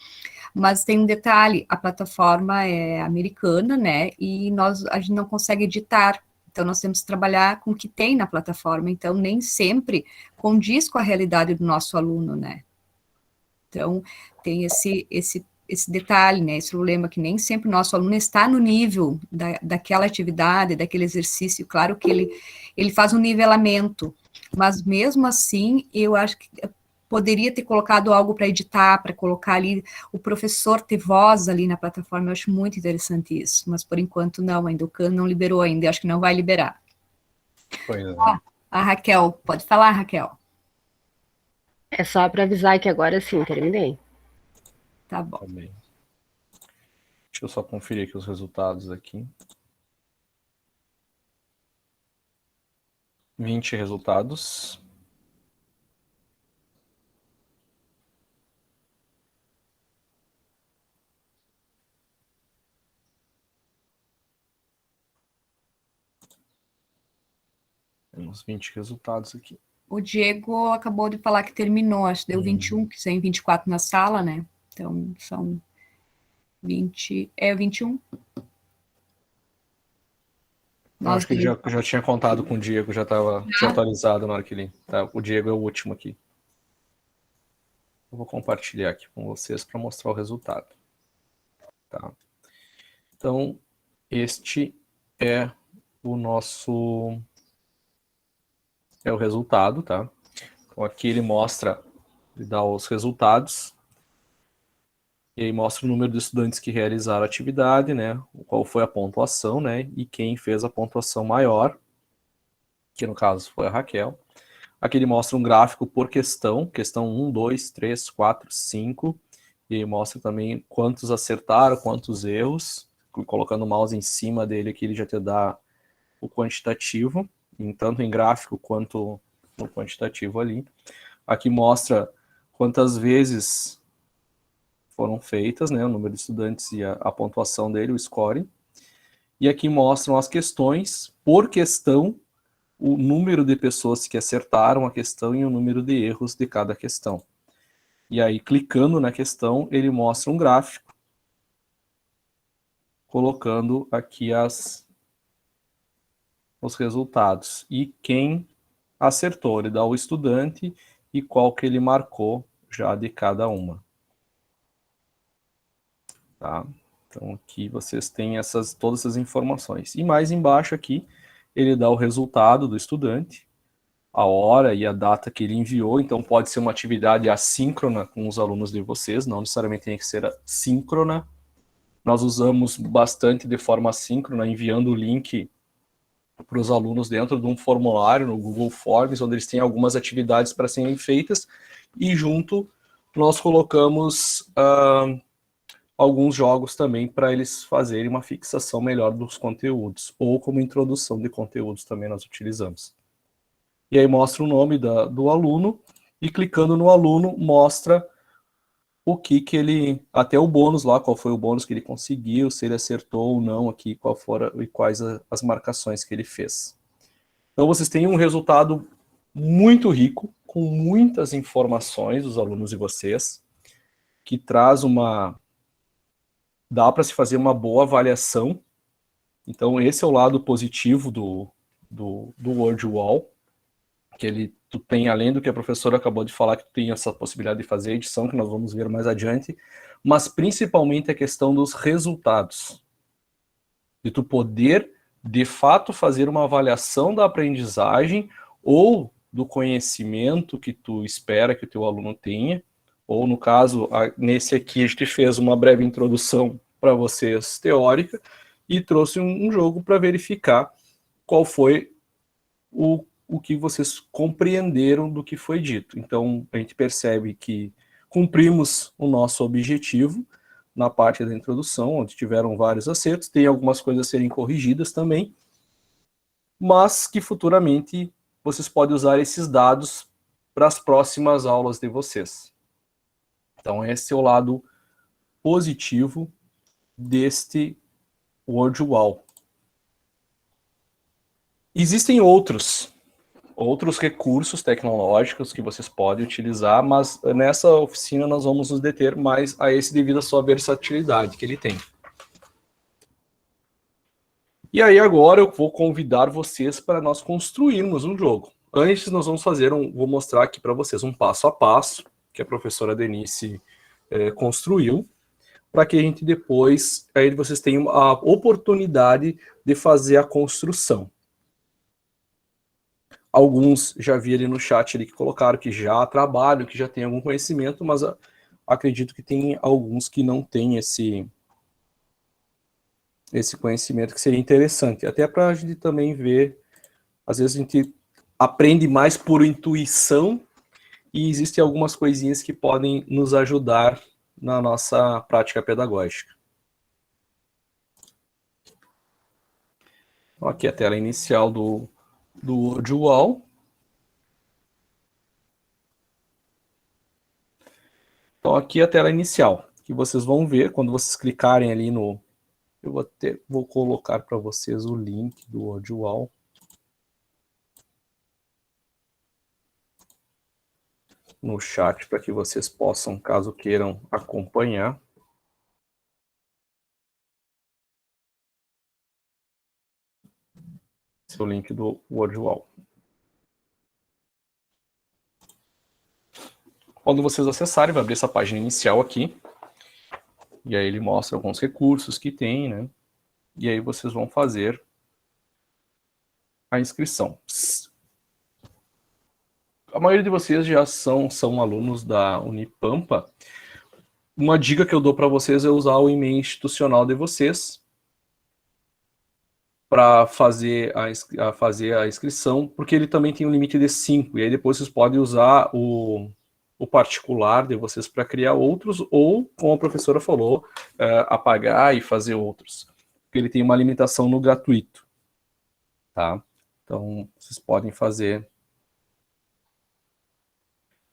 Mas tem um detalhe, a plataforma é americana, né? E a gente não consegue editar. Então, nós temos que trabalhar com o que tem na plataforma. Então, nem sempre condiz com a realidade do nosso aluno, né? Então, tem esse detalhe, né? Esse problema que nem sempre o nosso aluno está no nível daquela atividade, daquele exercício. Claro que ele faz um nivelamento, mas mesmo assim, eu acho que poderia ter colocado algo para editar, para colocar ali, o professor ter voz ali na plataforma, eu acho muito interessante isso, mas por enquanto não, ainda o CAN não liberou ainda, eu acho que não vai liberar. Pois é. A Raquel, pode falar, Raquel? É só para avisar que agora sim, terminei. Tá bom. Também. Deixa eu só conferir aqui os resultados aqui. 20 resultados. Temos 20 resultados aqui. O Diego acabou de falar que terminou, acho que deu 21, que tem 24 na sala, né? Então, são 20, 21. Eu acho que ele já tinha contado com o Diego, já tinha atualizado na hora que ele... Tá, o Diego é o último aqui. Eu vou compartilhar aqui com vocês para mostrar o resultado. Tá? Então, este é o nosso... É o resultado, tá? Então, aqui ele mostra, ele dá os resultados. E aí mostra o número de estudantes que realizaram a atividade, né? Qual foi a pontuação, né? E quem fez a pontuação maior. que no caso foi a Raquel. Aqui ele mostra um gráfico por questão 1, 2, 3, 4, 5, e mostra também quantos acertaram, quantos erros, colocando o mouse em cima dele aqui ele já te dá o quantitativo, tanto em gráfico quanto no quantitativo ali. Aqui mostra quantas vezes foram feitas, né, o número de estudantes e a pontuação dele, o score. E aqui mostram as questões por questão, o número de pessoas que acertaram a questão e o número de erros de cada questão. E aí, clicando na questão, ele mostra um gráfico, colocando aqui os resultados. E quem acertou, ele dá o estudante e qual que ele marcou já de cada uma. Tá? Então aqui vocês têm todas essas informações. E mais embaixo aqui, ele dá o resultado do estudante, a hora e a data que ele enviou. Então pode ser uma atividade assíncrona com os alunos de vocês, não necessariamente tem que ser síncrona. Nós usamos bastante de forma assíncrona, enviando o link para os alunos dentro de um formulário no Google Forms, onde eles têm algumas atividades para serem feitas, e junto nós colocamos alguns jogos também para eles fazerem uma fixação melhor dos conteúdos, ou como introdução de conteúdos também nós utilizamos. E aí mostra o nome do aluno, e clicando no aluno mostra o que ele, até o bônus lá, qual foi o bônus que ele conseguiu, se ele acertou ou não aqui, quais as marcações que ele fez. Então vocês têm um resultado muito rico, com muitas informações dos alunos de vocês, que traz dá para se fazer uma boa avaliação. Então esse é o lado positivo do WordWall, que tu tem, além do que a professora acabou de falar, que tu tem essa possibilidade de fazer edição, que nós vamos ver mais adiante, mas principalmente a questão dos resultados. De tu poder, de fato, fazer uma avaliação da aprendizagem ou do conhecimento que tu espera que o teu aluno tenha, ou no caso, nesse aqui a gente fez uma breve introdução para vocês teórica e trouxe um jogo para verificar qual foi o que vocês compreenderam do que foi dito. Então, a gente percebe que cumprimos o nosso objetivo na parte da introdução, onde tiveram vários acertos, tem algumas coisas a serem corrigidas também, mas que futuramente vocês podem usar esses dados para as próximas aulas de vocês. Então, esse é o lado positivo deste WordWall. Existem outros recursos tecnológicos que vocês podem utilizar, mas nessa oficina nós vamos nos deter mais a esse devido à sua versatilidade que ele tem. E aí agora eu vou convidar vocês para nós construirmos um jogo. Antes nós vamos vou mostrar aqui para vocês um passo a passo que a professora Denise construiu, para que a gente depois, aí vocês tenham a oportunidade de fazer a construção. Alguns já vi ali no chat ali que colocaram que já trabalham, que já têm algum conhecimento, mas acredito que tem alguns que não têm esse conhecimento, que seria interessante. Até para a gente também ver, às vezes a gente aprende mais por intuição e existem algumas coisinhas que podem nos ajudar na nossa prática pedagógica. Então, aqui a tela inicial do WordWall. Então aqui a tela inicial, que vocês vão ver quando vocês clicarem ali no... Eu vou colocar para vocês o link do WordWall. No chat, para que vocês possam, caso queiram, acompanhar. Esse é o link do WordWall. Quando vocês acessarem, vai abrir essa página inicial aqui. E aí ele mostra alguns recursos que tem, né? E aí vocês vão fazer a inscrição. A maioria de vocês já são alunos da Unipampa. Uma dica que eu dou para vocês é usar o e-mail institucional de vocês. para fazer a inscrição, porque ele também tem um limite de 5, e aí depois vocês podem usar o particular de vocês para criar outros, ou, como a professora falou, apagar e fazer outros, porque ele tem uma limitação no gratuito, tá? Então, vocês podem fazer...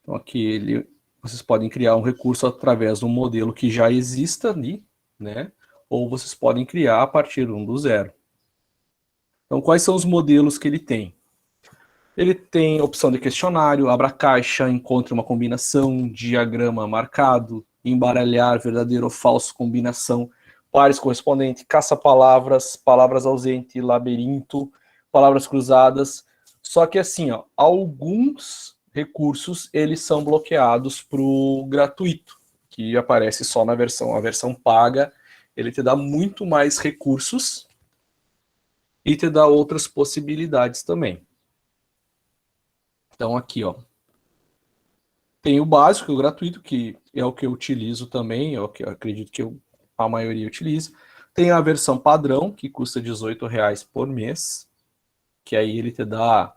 Então, aqui vocês podem criar um recurso através de um modelo que já exista ali, né? Ou vocês podem criar a partir do zero. Então, quais são os modelos que ele tem? Ele tem opção de questionário, abra caixa, encontre uma combinação, diagrama marcado, embaralhar, verdadeiro ou falso, combinação, pares correspondente, caça-palavras, palavras ausente, labirinto, palavras cruzadas. Só que assim, ó, alguns recursos eles são bloqueados para o gratuito, que aparece só na versão. A versão paga, ele te dá muito mais recursos e te dá outras possibilidades também. Então aqui, ó, tem o básico, o gratuito, que é o que eu utilizo também, é o que eu acredito que a maioria utiliza. Tem a versão padrão, que custa R$18 por mês, que aí ele te dá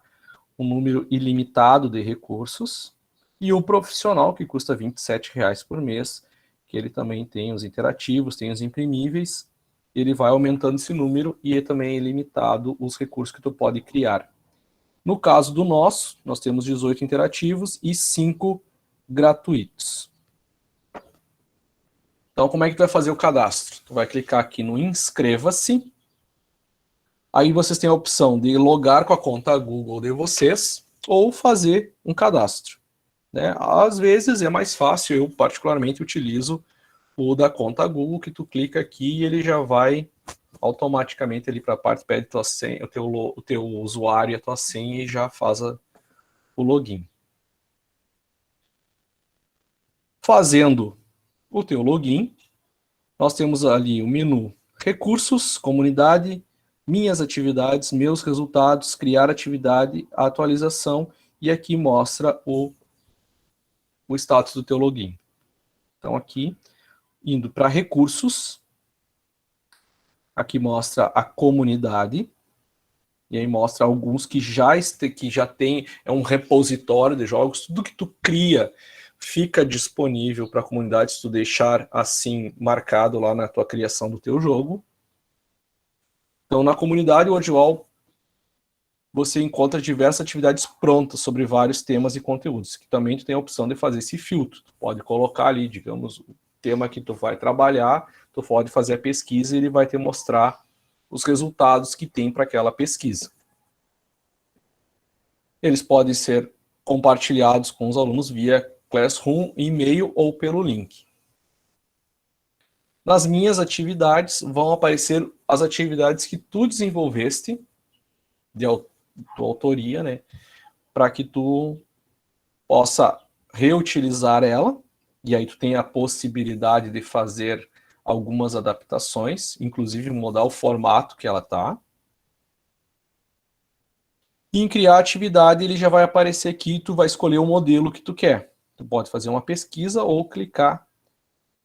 um número ilimitado de recursos. E o profissional, que custa R$27 por mês, que ele também tem os interativos, tem os imprimíveis, ele vai aumentando esse número e também é ilimitado os recursos que tu pode criar. No caso do nosso, nós temos 18 interativos e 5 gratuitos. Então, como é que tu vai fazer o cadastro? Tu vai clicar aqui no inscreva-se. Aí vocês têm a opção de logar com a conta Google de vocês ou fazer um cadastro, né? Às vezes é mais fácil, eu particularmente utilizo o da conta Google, que tu clica aqui e ele já vai automaticamente ali para a parte, pede tua senha, o teu usuário e a tua senha e já faz o login. Fazendo o teu login, nós temos ali o menu recursos, comunidade, minhas atividades, meus resultados, criar atividade, atualização, e aqui mostra o status do teu login. Então aqui, indo para recursos, aqui mostra a comunidade, e aí mostra alguns que já tem, é um repositório de jogos, tudo que tu cria fica disponível para a comunidade, se tu deixar assim marcado lá na tua criação do teu jogo. Então na comunidade WordWall você encontra diversas atividades prontas sobre vários temas e conteúdos, que também tu tem a opção de fazer esse filtro, tu pode colocar ali, digamos, o tema que tu vai trabalhar, tu pode fazer a pesquisa e ele vai te mostrar os resultados que tem para aquela pesquisa. Eles podem ser compartilhados com os alunos via Classroom, e-mail ou pelo link. Nas minhas atividades vão aparecer as atividades que tu desenvolveste, de tua autoria, né, para que tu possa reutilizar ela, e aí tu tem a possibilidade de fazer algumas adaptações, inclusive mudar o formato que ela está. E em criar atividade, ele já vai aparecer aqui, tu vai escolher o modelo que tu quer. Tu pode fazer uma pesquisa ou clicar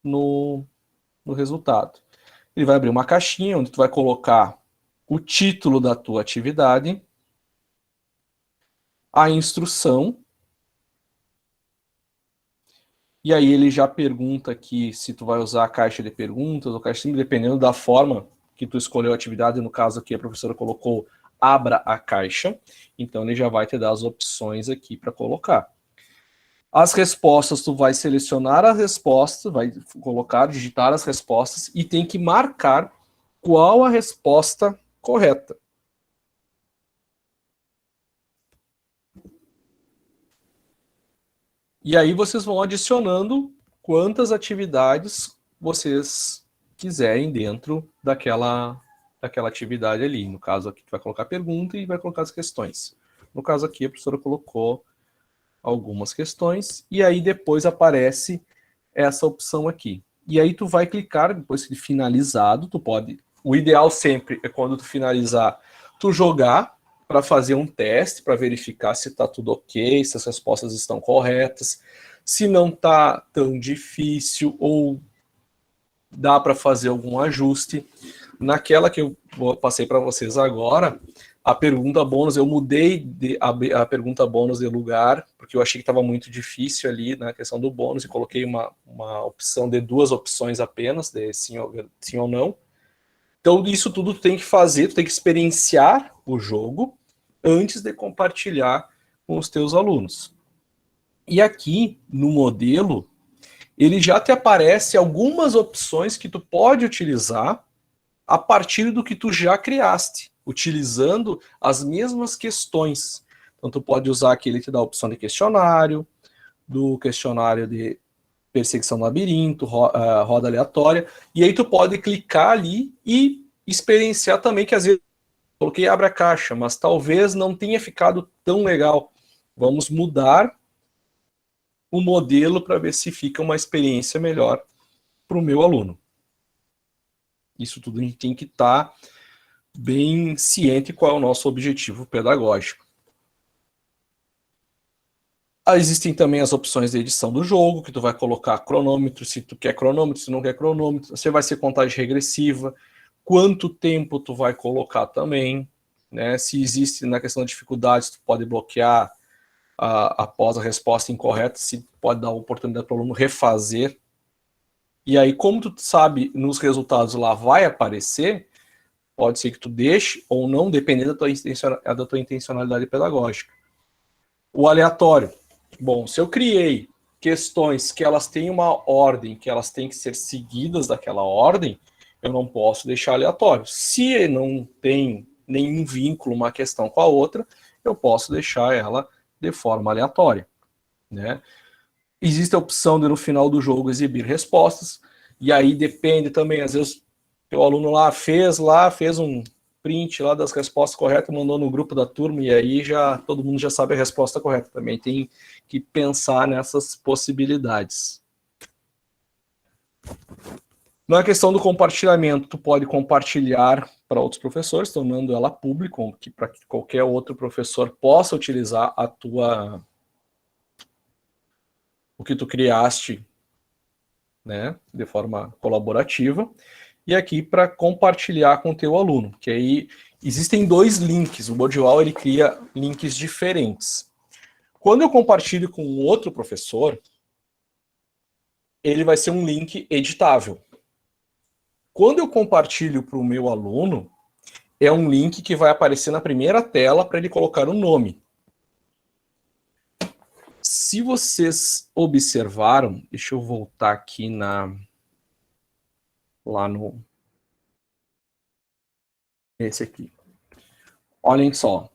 no resultado. Ele vai abrir uma caixinha onde tu vai colocar o título da tua atividade, a instrução, e aí ele já pergunta aqui se tu vai usar a caixa de perguntas ou caixa simples, dependendo da forma que tu escolheu a atividade. No caso aqui a professora colocou abra a caixa, então ele já vai te dar as opções aqui para colocar. As respostas, tu vai selecionar a resposta, vai colocar, digitar as respostas e tem que marcar qual a resposta correta. E aí vocês vão adicionando quantas atividades vocês quiserem dentro daquela atividade ali. No caso aqui, tu vai colocar a pergunta e vai colocar as questões. No caso aqui, a professora colocou algumas questões, e aí depois aparece essa opção aqui. E aí tu vai clicar, depois de finalizado, tu pode... O ideal sempre é quando tu finalizar, tu jogar para fazer um teste, para verificar se está tudo ok, se as respostas estão corretas, se não está tão difícil ou dá para fazer algum ajuste. naquela que eu passei para vocês agora, a pergunta bônus, eu mudei a pergunta bônus de lugar, porque eu achei que estava muito difícil ali na questão do bônus, e coloquei uma opção de 2 opções apenas, de sim ou não. Então, isso tudo tu tem que fazer, tu tem que experienciar o jogo antes de compartilhar com os teus alunos. E aqui, no modelo, ele já te aparece algumas opções que tu pode utilizar a partir do que tu já criaste, utilizando as mesmas questões. Então, tu pode usar aqui, ele te dá a opção de questionário, do questionário de perseguição no labirinto, roda aleatória, e aí tu pode clicar ali e experienciar também, que às vezes eu coloquei abre a caixa, mas talvez não tenha ficado tão legal. Vamos mudar o modelo para ver se fica uma experiência melhor para o meu aluno. Isso tudo a gente tem que estar bem ciente qual é o nosso objetivo pedagógico. Existem também as opções de edição do jogo, que tu vai colocar cronômetro, se tu quer cronômetro, se não quer cronômetro, você vai ser contagem regressiva, quanto tempo tu vai colocar também, né? Se existe na questão de dificuldades, tu pode bloquear após a resposta incorreta, se pode dar a oportunidade para o aluno refazer. E aí, como tu sabe, nos resultados lá vai aparecer, pode ser que tu deixe ou não, dependendo da tua intencionalidade pedagógica. O aleatório. Bom, se eu criei questões que elas têm uma ordem, que elas têm que ser seguidas daquela ordem, eu não posso deixar aleatório. Se não tem nenhum vínculo uma questão com a outra, eu posso deixar ela de forma aleatória, né? Existe a opção de no final do jogo exibir respostas, e aí depende também, às vezes o aluno fez um print lá das respostas corretas, mandou no grupo da turma, e aí todo mundo já sabe a resposta correta. Também tem que pensar nessas possibilidades. Na questão do compartilhamento, tu pode compartilhar para outros professores, tornando ela pública, para que qualquer outro professor possa utilizar o que tu criaste, né, de forma colaborativa. E aqui para compartilhar com o teu aluno, que aí existem 2 links. O Bodial, ele cria links diferentes. Quando eu compartilho com outro professor, ele vai ser um link editável. Quando eu compartilho para o meu aluno, é um link que vai aparecer na primeira tela para ele colocar o nome. Se vocês observaram, deixa eu voltar aqui lá no... Esse aqui. Olhem só.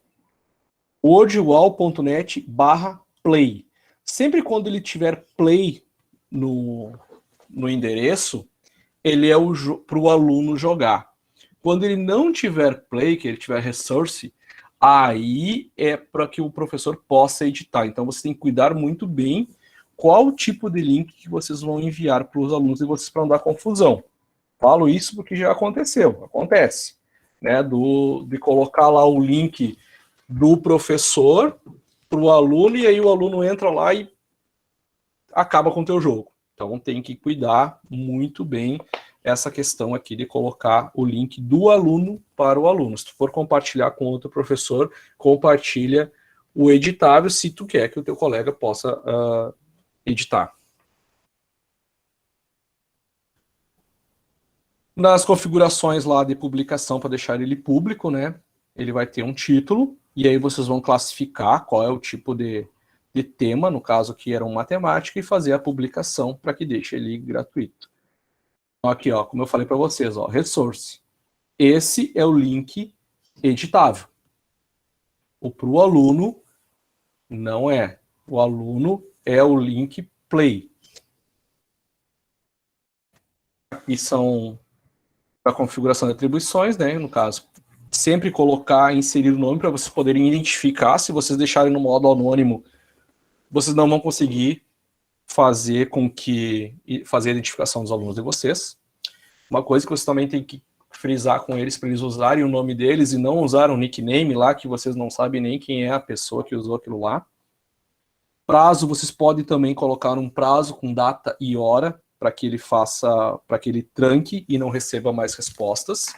wordwall.net/play. Sempre quando ele tiver play no endereço, ele é para o aluno jogar. Quando ele não tiver play, que ele tiver resource, aí é para que o professor possa editar. Então, você tem que cuidar muito bem qual tipo de link que vocês vão enviar para os alunos de vocês para não dar confusão. Falo isso porque já acontece, né? De colocar lá o link do professor para o aluno, e aí o aluno entra lá e acaba com o teu jogo. Então, tem que cuidar muito bem essa questão aqui de colocar o link do aluno para o aluno. Se tu for compartilhar com outro professor, compartilha o editável, se tu quer que o teu colega possa editar. Nas configurações lá de publicação, para deixar ele público, né, ele vai ter um título, e aí vocês vão classificar qual é o tipo de tema, no caso que era matemática, e fazer a publicação para que deixe ele gratuito. Aqui, ó, como eu falei para vocês, ó, resource. Esse é o link editável. Para o aluno, não é. O aluno é o link play. Aqui são a configuração de atribuições, né? No caso, sempre colocar, inserir o nome para vocês poderem identificar. Se vocês deixarem no modo anônimo, vocês não vão conseguir fazer a identificação dos alunos de vocês. Uma coisa que vocês também tem que frisar com eles, para eles usarem o nome deles e não usar um nickname lá, que vocês não sabem nem quem é a pessoa que usou aquilo lá. Prazo, vocês podem também colocar um prazo com data e hora, para que ele tranque e não receba mais respostas.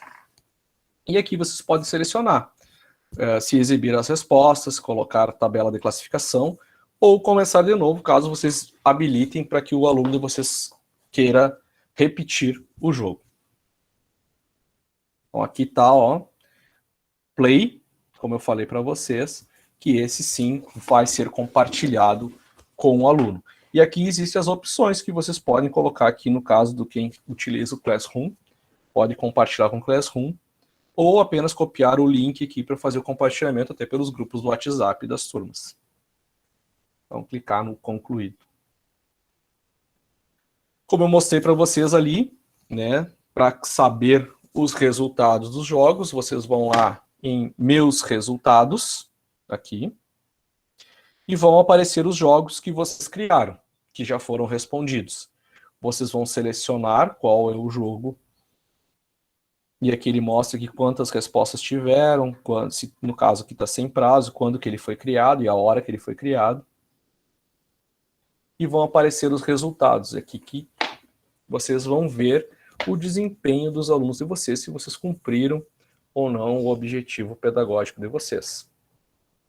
E aqui vocês podem selecionar se exibir as respostas, colocar tabela de classificação, ou começar de novo, caso vocês habilitem para que o aluno de vocês queira repetir o jogo. Então aqui está, ó, Play, como eu falei para vocês, que esse sim vai ser compartilhado com o aluno. E aqui existem as opções que vocês podem colocar aqui no caso do quem utiliza o Classroom, pode compartilhar com o Classroom, ou apenas copiar o link aqui para fazer o compartilhamento até pelos grupos do WhatsApp das turmas. Então, clicar no concluído. Como eu mostrei para vocês ali, né, para saber os resultados dos jogos, vocês vão lá em Meus Resultados, aqui, e vão aparecer os jogos que vocês criaram, que já foram respondidos. Vocês vão selecionar qual é o jogo, e aqui ele mostra aqui quantas respostas tiveram, no caso aqui está sem prazo, quando que ele foi criado e a hora que ele foi criado. E vão aparecer os resultados aqui que vocês vão ver o desempenho dos alunos de vocês, se vocês cumpriram ou não o objetivo pedagógico de vocês.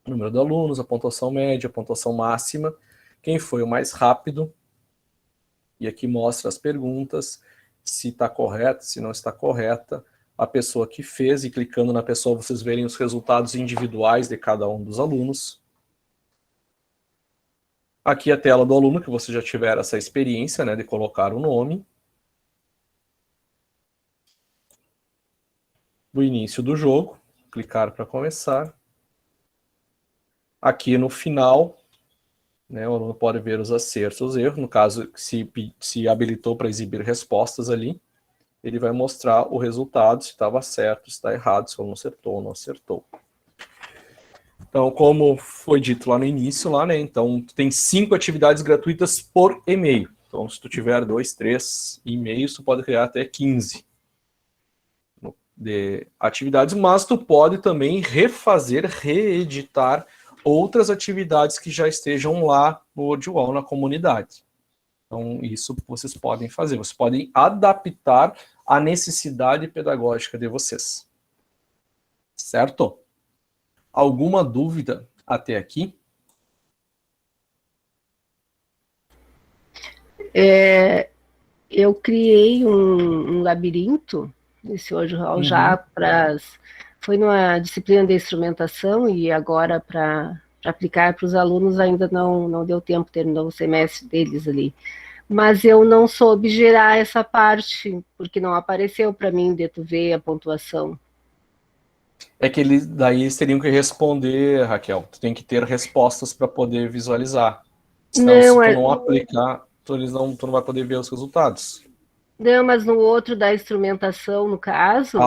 O número de alunos, a pontuação média, a pontuação máxima, quem foi o mais rápido, e aqui mostra as perguntas, se está correta, se não está correta, a pessoa que fez, e clicando na pessoa vocês verem os resultados individuais de cada um dos alunos. Aqui a tela do aluno, que você já tiver essa experiência, né, de colocar o nome. O início do jogo, clicar para começar. Aqui no final, né, o aluno pode ver os acertos, os erros. No caso, se habilitou para exibir respostas ali, ele vai mostrar o resultado, se estava certo, se está errado, se o aluno acertou ou não acertou. Então, como foi dito lá no início, lá, né, então, tu tem 5 atividades gratuitas por e-mail. Então, se tu tiver 2, 3 e-mails, tu pode criar até 15 de atividades, mas tu pode também refazer, reeditar outras atividades que já estejam lá no WordWall, na comunidade. Então, isso vocês podem fazer. Vocês podem adaptar à necessidade pedagógica de vocês. Certo? Alguma dúvida até aqui? Eu criei um labirinto nesse WordWall já para... Foi numa disciplina de instrumentação e agora para aplicar para os alunos ainda não deu tempo, terminou o semestre deles ali. Mas eu não soube gerar essa parte, porque não apareceu para mim de tu ver a pontuação. É que daí eles teriam que responder, Raquel. Tu tem que ter respostas para poder visualizar. Senão, se tu não aplicar, tu não vai poder ver os resultados. Não, mas no outro da instrumentação, no caso,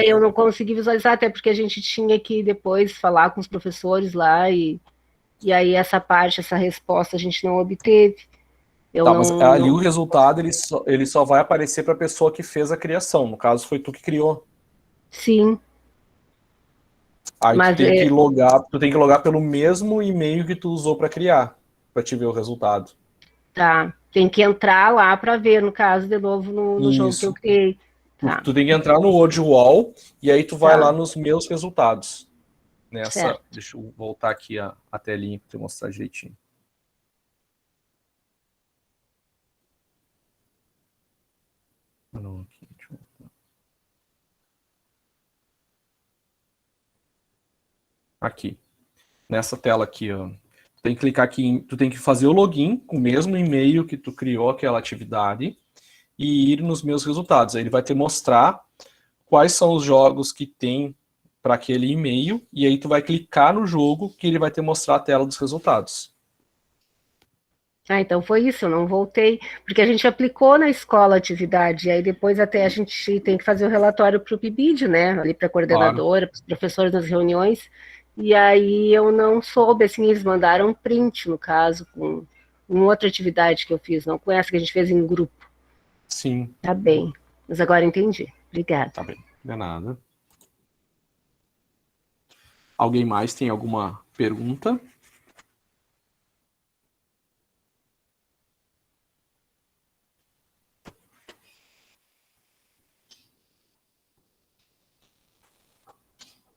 eu não consegui visualizar, até porque a gente tinha que depois falar com os professores lá, e aí essa parte, essa resposta a gente não obteve. Mas ali o resultado ele só vai aparecer para a pessoa que fez a criação. No caso, foi tu que criou. Sim. Aí tu tem que logar pelo mesmo e-mail que tu usou para criar, para te ver o resultado. Tá, tem que entrar lá para ver, no caso, de novo, no jogo que eu criei. Tá. Tu tem que entrar no WordWall e aí tu vai lá nos meus resultados. Certo. Deixa eu voltar aqui a telinha para te mostrar direitinho. Aqui. Nessa tela aqui, ó. Tu tem que clicar aqui, tu tem que fazer o login com o mesmo e-mail que tu criou aquela atividade e ir nos meus resultados. Aí ele vai te mostrar quais são os jogos que tem para aquele e-mail, e aí tu vai clicar no jogo que ele vai te mostrar a tela dos resultados. Então foi isso, eu não voltei, porque a gente aplicou na escola a atividade, e aí depois até a gente tem que fazer o relatório para o PIBID, né, ali para a coordenadora, para os professores nas reuniões, e aí eu não soube, assim, eles mandaram um print, no caso, com uma outra atividade que eu fiz, não com essa que a gente fez em grupo. Sim. Tá bem, mas agora entendi. Obrigada. Tá bem, não é nada. Alguém mais tem alguma pergunta?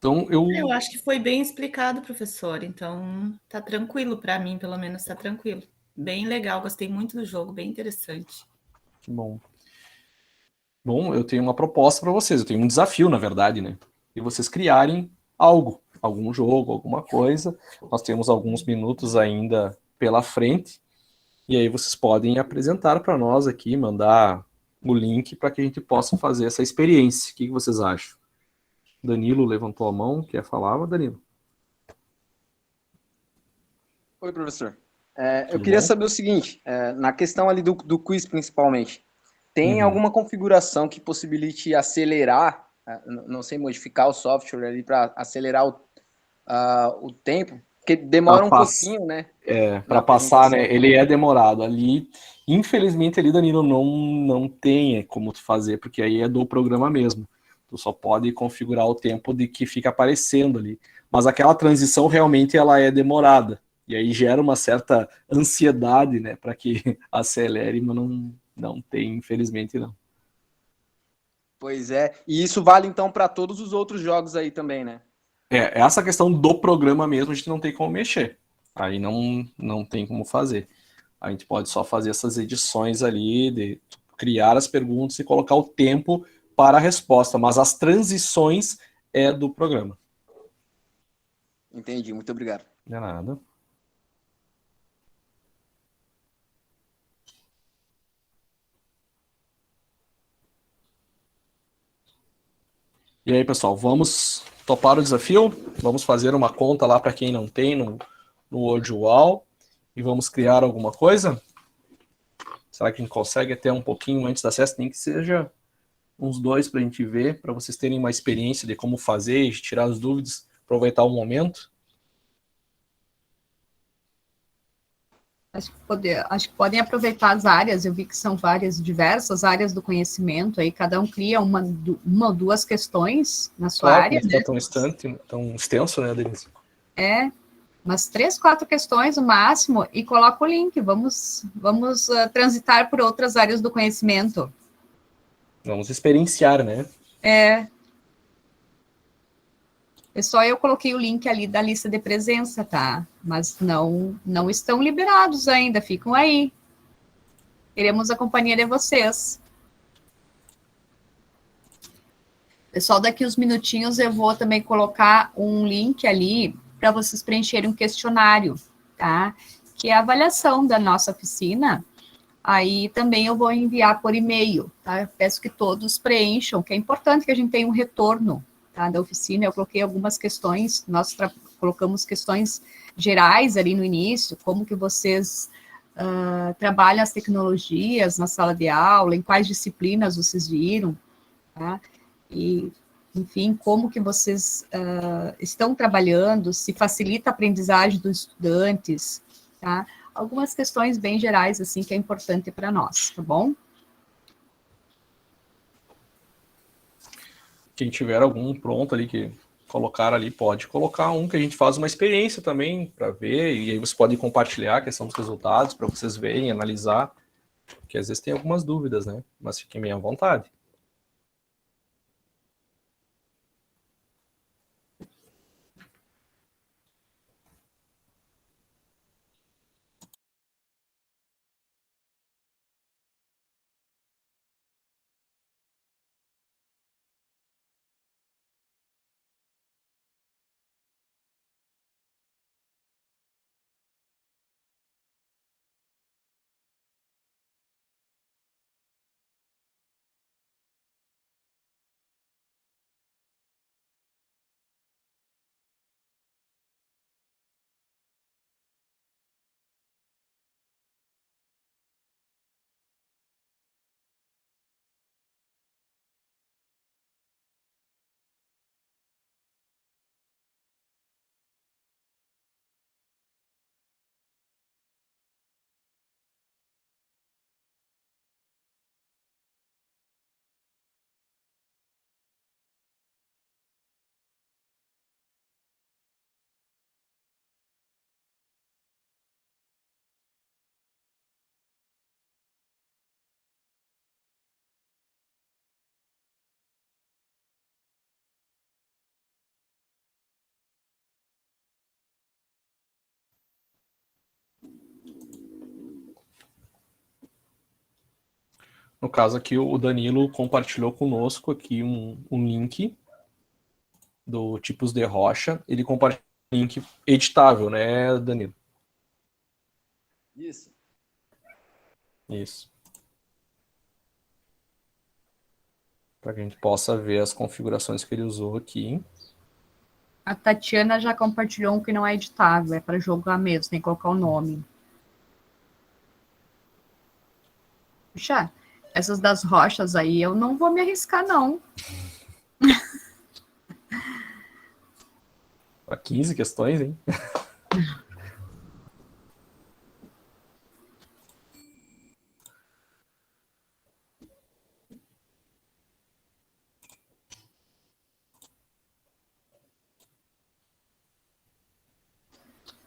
Então, Eu acho que foi bem explicado, professor. Então, tá tranquilo para mim, pelo menos tá tranquilo. Bem legal, gostei muito do jogo, bem interessante. que bom. Bom, eu tenho uma proposta para vocês, eu tenho um desafio, na verdade, né? E vocês criarem algo, algum jogo, alguma coisa. Nós temos alguns minutos ainda pela frente, e aí vocês podem apresentar para nós aqui, mandar o link para que a gente possa fazer essa experiência. O que vocês acham? Danilo levantou a mão, quer falar, Danilo? Oi, professor. Eu Tudo queria bom? saber o seguinte, na questão ali do quiz principalmente, tem Uhum. alguma configuração que possibilite acelerar, não sei, modificar o software ali para acelerar o tempo? Porque demora um pouquinho, né? Para Na passar, né? apresentação. Ele é demorado. Ali, infelizmente, ali, Danilo, não tem como tu fazer, porque aí é do programa mesmo. Tu só pode configurar o tempo de que fica aparecendo ali. Mas aquela transição realmente ela é demorada. E aí gera uma certa ansiedade, né, para que acelere, mas não tem, infelizmente, não. Pois é. E isso vale então para todos os outros jogos aí também, né? Essa questão do programa mesmo, a gente não tem como mexer. Aí não tem como fazer. A gente pode só fazer essas edições ali, de criar as perguntas e colocar o tempo para a resposta, mas as transições é do programa. Entendi, muito obrigado. Não é nada. E aí, pessoal, vamos topar o desafio? Vamos fazer uma conta lá para quem não tem no Wordwall e vamos criar alguma coisa? Será que a gente consegue até um pouquinho antes da festa? Nem que seja uns 2 para a gente ver, para vocês terem uma experiência de como fazer, tirar as dúvidas, aproveitar o momento. Acho que podem aproveitar as áreas, eu vi que são várias, diversas áreas do conhecimento, aí cada um cria uma ou duas questões na sua Claro, área, não né? está tão extenso, né, Denise? Umas 3, 4 questões no máximo, e coloca o link, vamos transitar por outras áreas do conhecimento. Vamos experienciar, né? Pessoal, eu coloquei o link ali da lista de presença, tá? Mas não estão liberados ainda, ficam aí. Queremos a companhia de vocês. Pessoal, daqui uns minutinhos eu vou também colocar um link ali para vocês preencherem um questionário, tá? Que é a avaliação da nossa oficina. Aí também eu vou enviar por e-mail, tá? Eu peço que todos preencham, que é importante que a gente tenha um retorno, tá, da oficina. Eu coloquei algumas questões, nós colocamos questões gerais ali no início, como que vocês trabalham as tecnologias na sala de aula, em quais disciplinas vocês viram, tá? E, enfim, como que vocês estão trabalhando, se facilita a aprendizagem dos estudantes, tá? Algumas questões bem gerais, assim, que é importante para nós, tá bom? Quem tiver algum pronto ali que colocar ali, pode colocar um que a gente faz uma experiência também para ver, e aí você pode compartilhar a questão dos resultados para vocês verem, analisar, porque às vezes tem algumas dúvidas, né? Mas fiquem bem à vontade. No caso aqui, o Danilo compartilhou conosco aqui um link do Tipos de Rocha. Ele compartilhou um link editável, né, Danilo? Isso. Isso. Para que a gente possa ver as configurações que ele usou aqui. A Tatiana já compartilhou um que não é editável, é para jogar mesmo, tem que colocar o nome. Puxa, essas das rochas aí eu não vou me arriscar, não. Para 15 questões, hein?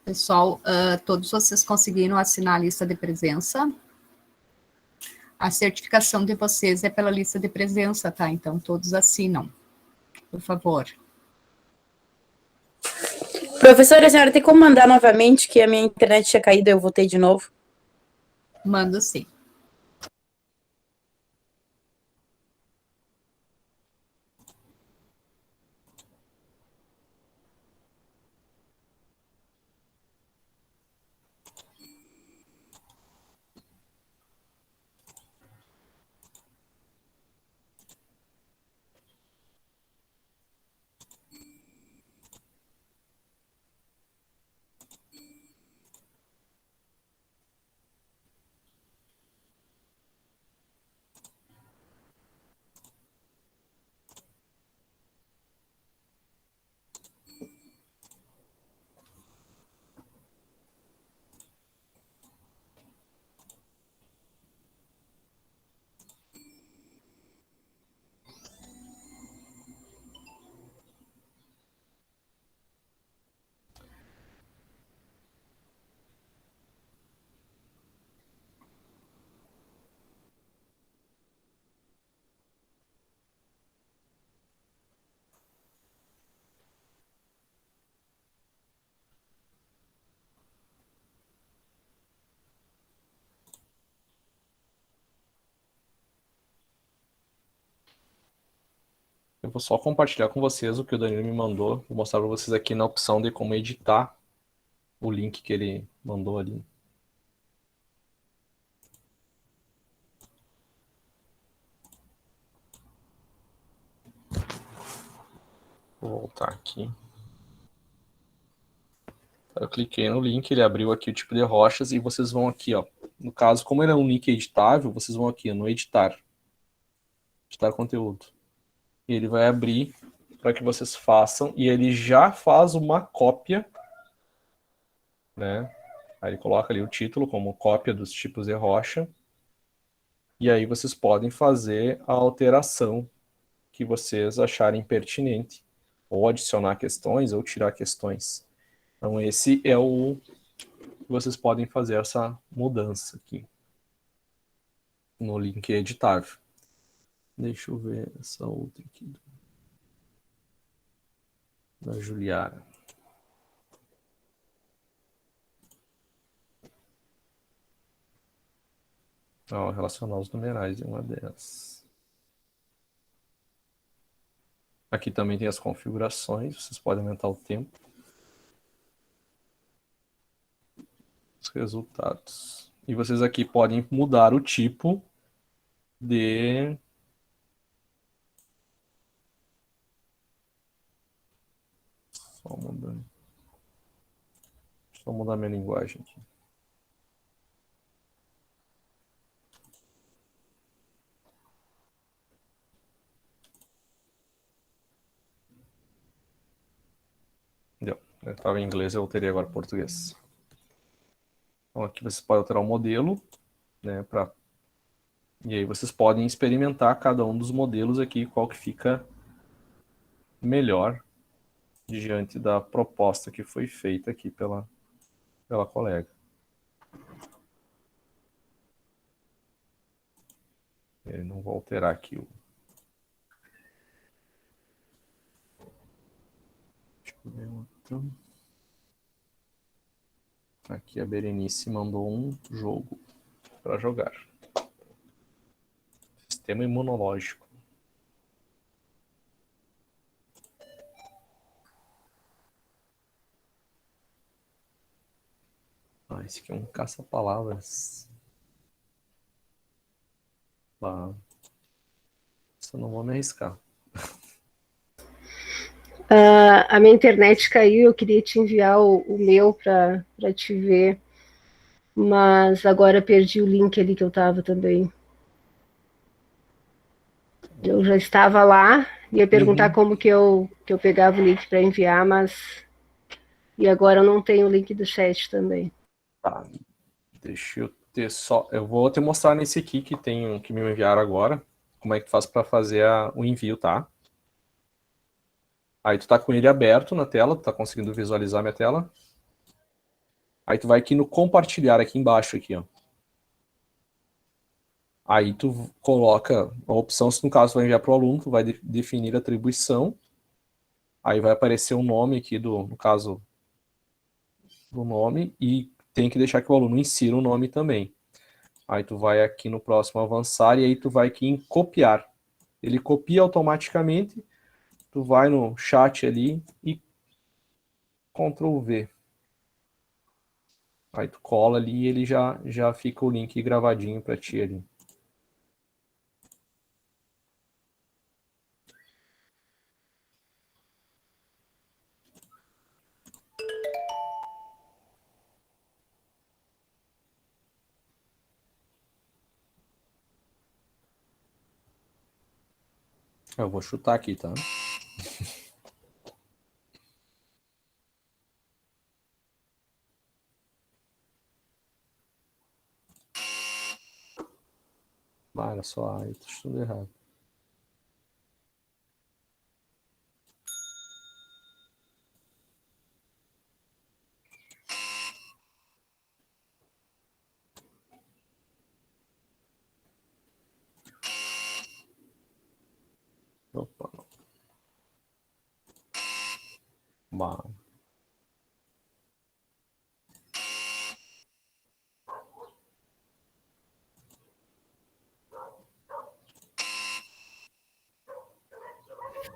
Pessoal, todos vocês conseguiram assinar a lista de presença? A certificação de vocês é pela lista de presença, tá? Então, todos assinam, por favor. Professora, a senhora tem como mandar novamente que a minha internet tinha caído e eu voltei de novo? Mando sim. Eu vou só compartilhar com vocês o que o Danilo me mandou. Vou mostrar para vocês aqui na opção de como editar o link que ele mandou ali. Vou voltar aqui. Eu cliquei no link, ele abriu aqui o tipo de rochas e vocês vão aqui, ó. No caso, como ele é um link editável, vocês vão aqui no editar. Editar conteúdo. E ele vai abrir para que vocês façam e ele já faz uma cópia, né? Aí ele coloca ali o título como cópia dos tipos de rocha. E aí vocês podem fazer a alteração que vocês acharem pertinente, ou adicionar questões, ou tirar questões. Então esse é o que vocês podem fazer essa mudança aqui no link editável. Deixa eu ver essa outra aqui da Juliara. Ó, relacionar os numerais em uma delas. Aqui também tem as configurações, vocês podem aumentar o tempo. Os resultados. E vocês aqui podem mudar o tipo de... Só mudar minha linguagem aqui. Deu. Eu estava em inglês, eu alterei agora para português. Então aqui vocês podem alterar o modelo, né, e aí vocês podem experimentar cada um dos modelos aqui, qual que fica melhor diante da proposta que foi feita aqui pela colega. Eu não vou alterar aqui o... Deixa eu ver outro. Aqui a Berenice mandou um jogo para jogar. Sistema imunológico. Esse aqui é um caça-palavras. Isso eu não vou me arriscar. A minha internet caiu, eu queria te enviar o meu para te ver, mas agora perdi o link ali que eu estava também. Eu já estava lá, ia perguntar como que eu pegava o link para enviar, mas... E agora eu não tenho o link do chat também. Tá, deixa eu ter só... Eu vou te mostrar nesse aqui que me enviaram agora, como é que faz para fazer o envio, tá? Aí tu tá com ele aberto na tela, tu tá conseguindo visualizar minha tela. Aí tu vai aqui no compartilhar, aqui embaixo, aqui, ó. Aí tu coloca a opção, se no caso vai enviar para o aluno, tu vai definir a atribuição. Aí vai aparecer o nome aqui, no caso, do nome, e tem que deixar que o aluno insira o nome também. Aí tu vai aqui no próximo avançar, e aí tu vai aqui em copiar. Ele copia automaticamente, tu vai no chat ali e Ctrl V. Aí tu cola ali e ele já fica o link gravadinho para ti ali. Eu vou chutar aqui, tá? Olha só, aí tá tudo errado. Opa, não. Bah.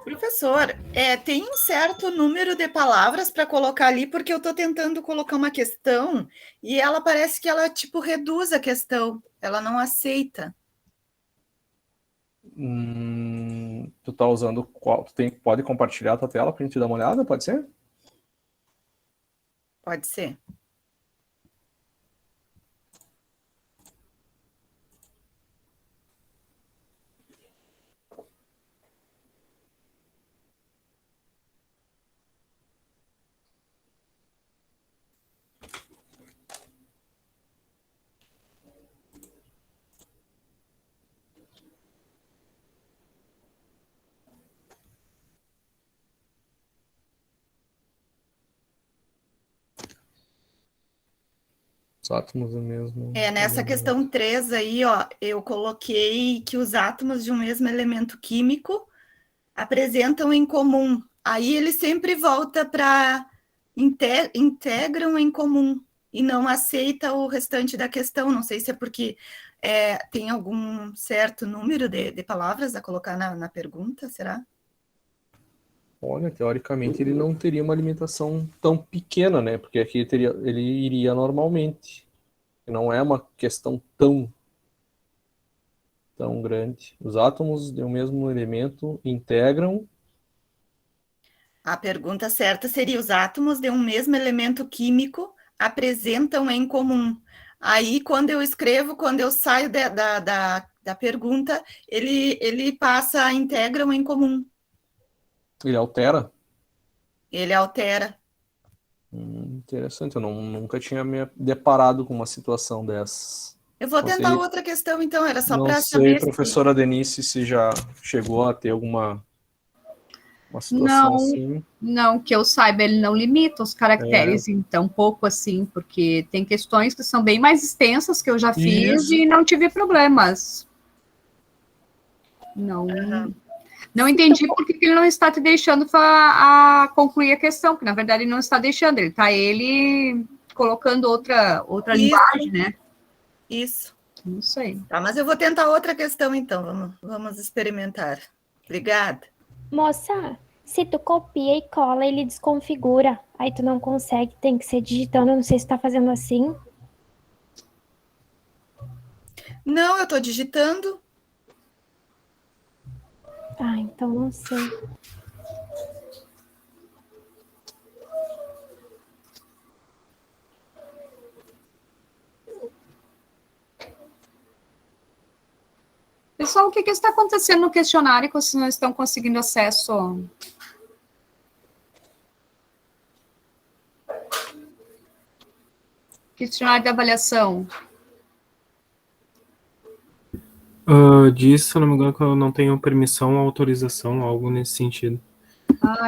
Professor, tem um certo número de palavras para colocar ali, porque eu estou tentando colocar uma questão e ela parece que ela, tipo, reduz a questão, ela não aceita. Tu tá usando qual? Pode compartilhar a tua tela pra gente dar uma olhada, pode ser? Pode ser. Os átomos do mesmo. Nessa questão 3 aí, ó, eu coloquei que os átomos de um mesmo elemento químico apresentam em comum. Aí ele sempre volta para integram em comum e não aceita o restante da questão. Não sei se é porque tem algum certo número de palavras a colocar na pergunta, será? Olha, teoricamente ele não teria uma alimentação tão pequena, né? Porque aqui ele iria normalmente. Não é uma questão tão grande. Os átomos de um mesmo elemento integram. A pergunta certa seria: os átomos de um mesmo elemento químico apresentam em comum. Aí, quando eu escrevo, quando eu saio da pergunta, ele passa a integram em comum. Ele altera? Ele altera. Interessante, eu nunca tinha me deparado com uma situação dessas. Eu vou tentar outra questão, então, era só para saber. Não sei, professora Denise, se já chegou a ter uma situação assim. Não, que eu saiba, ele não limita os caracteres, então, pouco assim, porque tem questões que são bem mais extensas que eu já fiz e não tive problemas. Não entendi por que ele não está te deixando a concluir a questão, que na verdade ele não está deixando, ele está colocando outra linguagem, né? Isso. Não sei. Tá, mas eu vou tentar outra questão, então. Vamos experimentar. Obrigada. Moça, se tu copia e cola, ele desconfigura. Aí tu não consegue, tem que ser digitando. Eu não sei se tá fazendo assim. Não, eu estou digitando. Ah, então não sei. Pessoal, o que está acontecendo no questionário que vocês não estão conseguindo acesso? Questionário de avaliação. Diz, se eu não me engano, que eu não tenho permissão ou autorização, algo nesse sentido.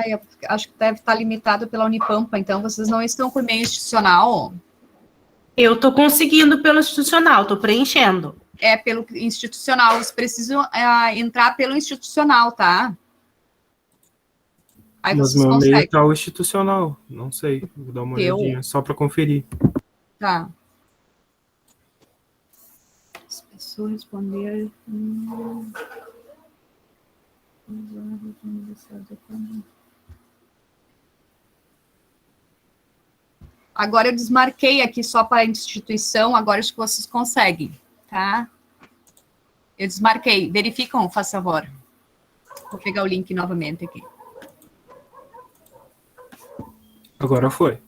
Eu acho que deve estar limitado pela Unipampa, então vocês não estão por meio institucional? Eu estou conseguindo pelo institucional, estou preenchendo. É pelo institucional, vocês precisam entrar pelo institucional, tá? Aí Mas vocês meu e-mail conseguem. tá o institucional, não sei, vou dar uma olhadinha, só para conferir. Tá. As pessoas responder... Agora eu desmarquei aqui só para a instituição, agora acho que vocês conseguem, tá? Eu desmarquei. Verificam, faz favor. Vou pegar o link novamente aqui. Agora foi.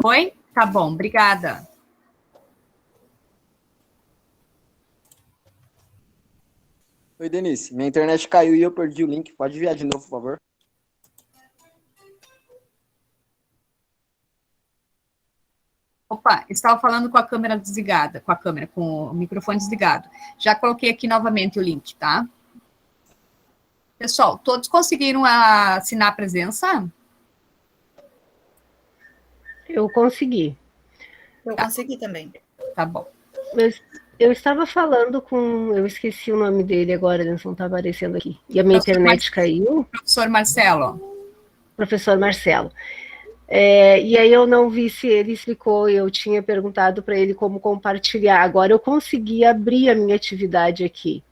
Foi? Tá bom, obrigada. Oi, Denise. Minha internet caiu e eu perdi o link. Pode enviar de novo, por favor. Opa, estava falando com a câmera desligada, com o microfone desligado. Já coloquei aqui novamente o link, tá? Pessoal, todos conseguiram assinar a presença? Eu consegui. Eu consegui também. Tá bom. Eu estava falando com... Eu esqueci o nome dele agora, não está aparecendo aqui. E a minha internet caiu. Professor Marcelo. Professor Marcelo. E aí eu não vi se ele explicou, eu tinha perguntado para ele como compartilhar. Agora eu consegui abrir a minha atividade aqui.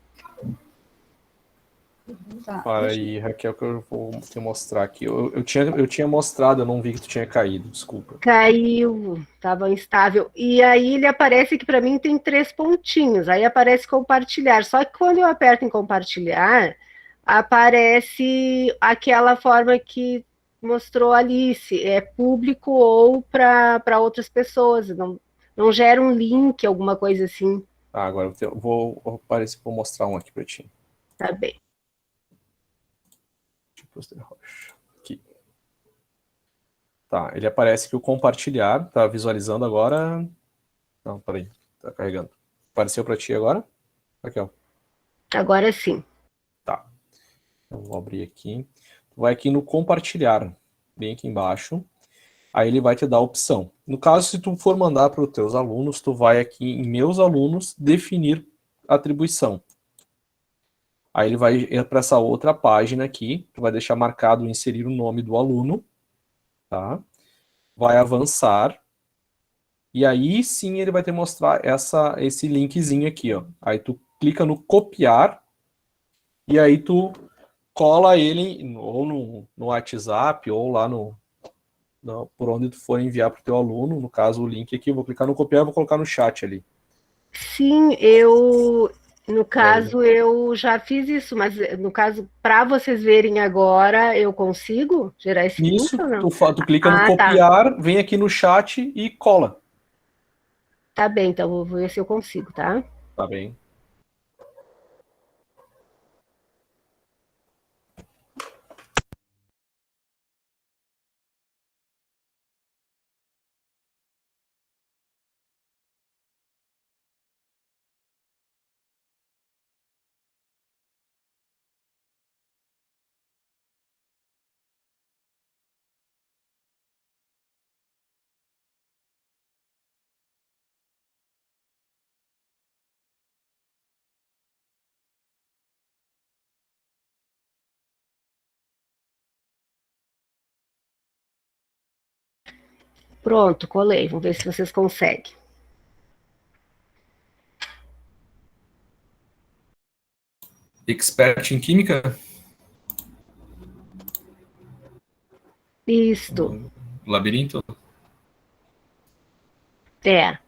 Tá, para aí, Raquel, que eu vou te mostrar aqui. Eu tinha mostrado, eu não vi que tu tinha caído, desculpa. Caiu, estava instável. E aí ele aparece que para mim tem 3 pontinhos, aí aparece compartilhar. Só que quando eu aperto em compartilhar, aparece aquela forma que mostrou a Alice, é público ou para outras pessoas, não gera um link, alguma coisa assim. Ah, agora eu vou mostrar um aqui para ti. Tá bem. Aqui. Tá, ele aparece que o compartilhar, tá visualizando agora. Não, peraí, tá carregando. Apareceu para ti agora, Raquel? Agora sim. Tá. Eu vou abrir aqui. Tu vai aqui no compartilhar, bem aqui embaixo. Aí ele vai te dar a opção. No caso, se tu for mandar para os teus alunos, tu vai aqui em meus alunos definir atribuição. Aí ele vai para essa outra página aqui, tu vai deixar marcado inserir o nome do aluno, tá? Vai avançar. E aí sim ele vai te mostrar esse linkzinho aqui, ó. Aí tu clica no copiar e aí tu cola ele ou no WhatsApp ou lá por onde tu for enviar para o teu aluno. No caso, o link aqui, eu vou clicar no copiar e vou colocar no chat ali. Sim, no caso, eu já fiz isso, mas no caso, para vocês verem agora, eu consigo gerar esse Nisso, link ou não? tu clica no copiar, vem aqui no chat e cola. Tá bem, então vou ver se eu consigo, tá? Tá bem. Pronto, colei. Vamos ver se vocês conseguem. Expert em química? Isto. Labirinto? É.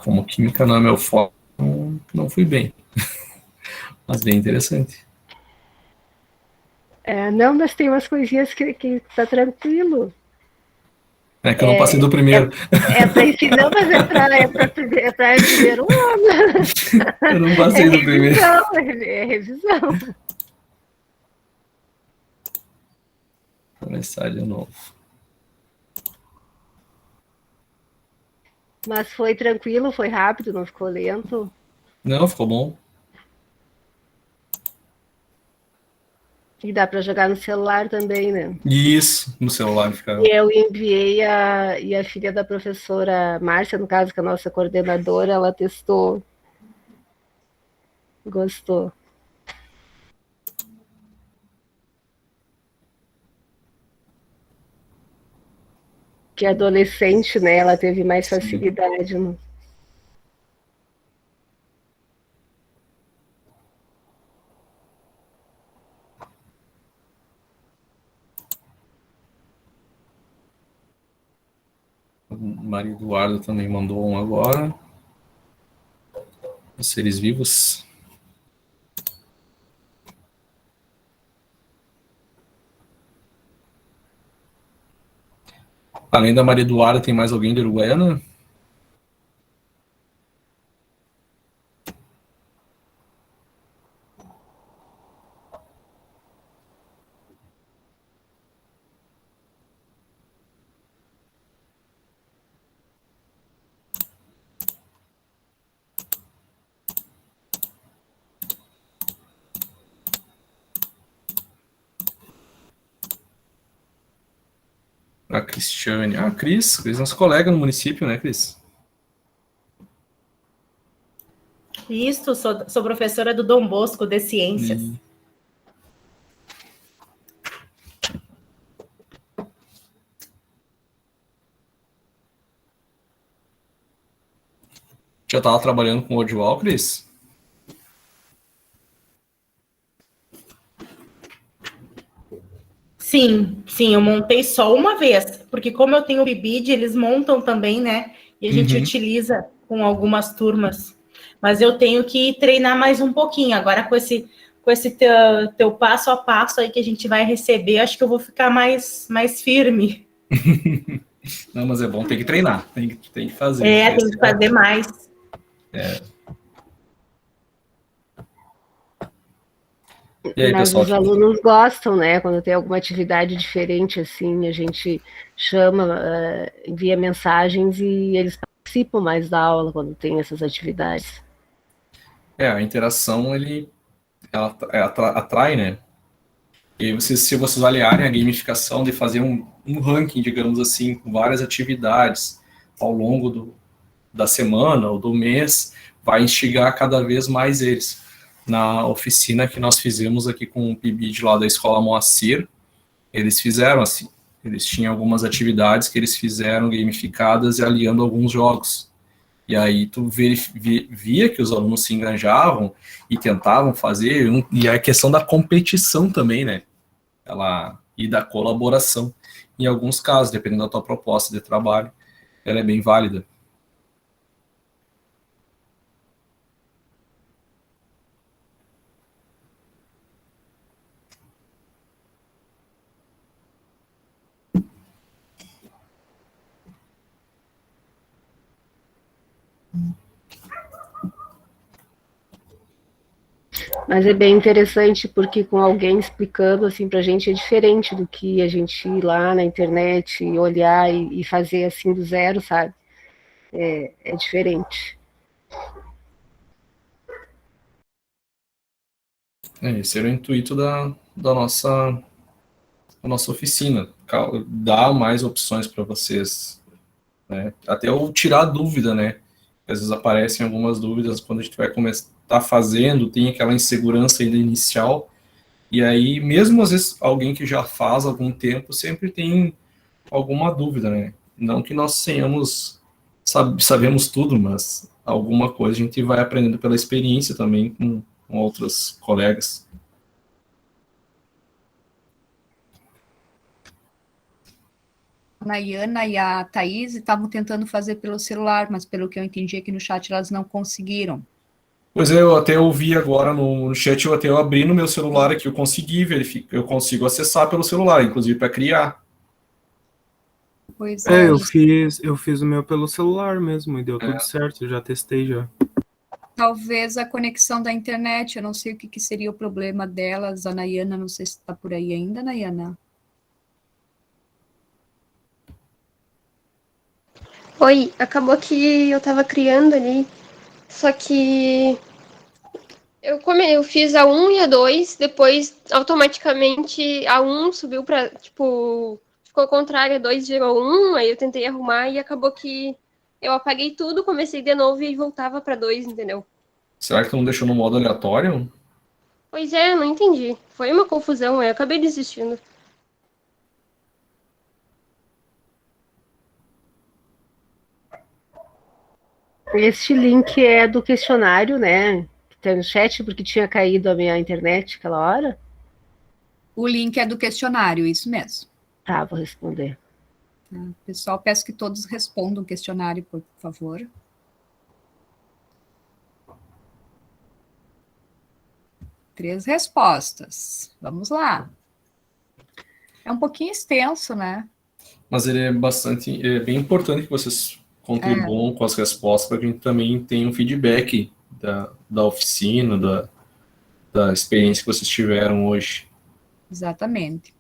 Como química não é meu foco, não fui bem. Mas bem interessante. Não, mas tem umas coisinhas que tá tranquilo. É que eu não passei do primeiro. Para ensinar, mas é para primeiro ano. Eu não passei do primeiro. É revisão. Vou começar de novo. Mas foi tranquilo, foi rápido, não ficou lento. Não, ficou bom. E dá para jogar no celular também, né? Isso, no celular fica. E eu enviei e a filha da professora Márcia, no caso, que é a nossa coordenadora, ela testou. Gostou. Que adolescente, né? Ela teve mais facilidade. Né? O Maria Eduarda também mandou um agora. Os seres vivos. Além da Maria Eduarda, tem mais alguém de Uruguaiana? A Cristiane. Ah, Cris é nossa colega no município, né, Cris? Isso, sou professora do Dom Bosco de Ciências. Já estava trabalhando com o audiovisual, Cris? Sim, eu montei só uma vez, porque como eu tenho o PIBID, eles montam também, né? E a gente utiliza com algumas turmas. Mas eu tenho que treinar mais um pouquinho. Agora, com esse teu passo a passo aí que a gente vai receber, acho que eu vou ficar mais firme. Não, mas é bom, tem que treinar, tem que fazer. Tem que fazer mais. E aí, Mas pessoal, os alunos gostam, né? Quando tem alguma atividade diferente, assim, a gente chama, envia mensagens e eles participam mais da aula quando tem essas atividades. a interação, ela atrai, né? E se vocês aliarem a gamificação de fazer um ranking, digamos assim, com várias atividades ao longo da semana ou do mês, vai instigar cada vez mais eles. Na oficina que nós fizemos aqui com o PIBID lá da Escola Moacir, eles fizeram assim, eles tinham algumas atividades que eles fizeram gamificadas e aliando alguns jogos. E aí tu via que os alunos se engajavam e tentavam fazer, e a questão da competição também, né? E da colaboração. Em alguns casos, dependendo da tua proposta de trabalho, ela é bem válida. Mas é bem interessante porque com alguém explicando assim para a gente é diferente do que a gente ir lá na internet e olhar e fazer assim do zero, sabe? É diferente. Esse era o intuito da nossa oficina, dar mais opções para vocês, né? Até eu tirar a dúvida, né? Às vezes aparecem algumas dúvidas quando a gente vai começar fazendo, tem aquela insegurança ainda inicial, e aí, mesmo às vezes alguém que já faz algum tempo, sempre tem alguma dúvida, né? Não que nós tenhamos, sabemos tudo, mas alguma coisa a gente vai aprendendo pela experiência também com outros colegas. A Nayana e a Thaís estavam tentando fazer pelo celular, mas pelo que eu entendi aqui no chat, elas não conseguiram. Pois é, eu até ouvi agora no chat, eu abri no meu celular aqui, eu consegui verificar, eu consigo acessar pelo celular, inclusive para criar. Pois é, eu fiz o meu pelo celular mesmo e deu tudo certo, eu já testei já. talvez a conexão da internet, eu não sei o que seria o problema delas, a Nayana, não sei se está por aí ainda, Nayana. Oi, acabou que eu tava criando ali, só que eu fiz a 1 e a 2, depois automaticamente a 1 subiu pra, tipo, ficou ao contrário, a 2 virou 1, aí eu tentei arrumar e acabou que eu apaguei tudo, comecei de novo e voltava pra 2, entendeu? Será que tu não deixou no modo aleatório? Pois é, não entendi. Foi uma confusão, eu acabei desistindo. Este link é do questionário, né? Que tem no chat, porque tinha caído a minha internet aquela hora. O link é do questionário, isso mesmo. Tá, vou responder. Pessoal, peço que todos respondam o questionário, por favor. Três respostas. Vamos lá. É um pouquinho extenso, né? Mas ele é bem importante que vocês contribuam com as respostas para que a gente também tenha um feedback da oficina, da experiência que vocês tiveram hoje. Exatamente.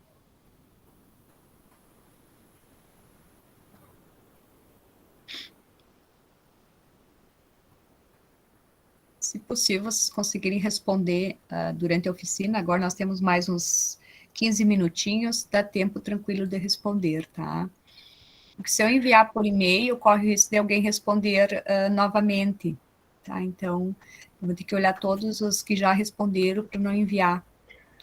Se possível, vocês conseguirem responder durante a oficina. Agora nós temos mais uns 15 minutinhos, dá tempo tranquilo de responder, tá? Porque se eu enviar por e-mail, corre o risco de alguém responder novamente, tá? Então, eu vou ter que olhar todos os que já responderam para não enviar.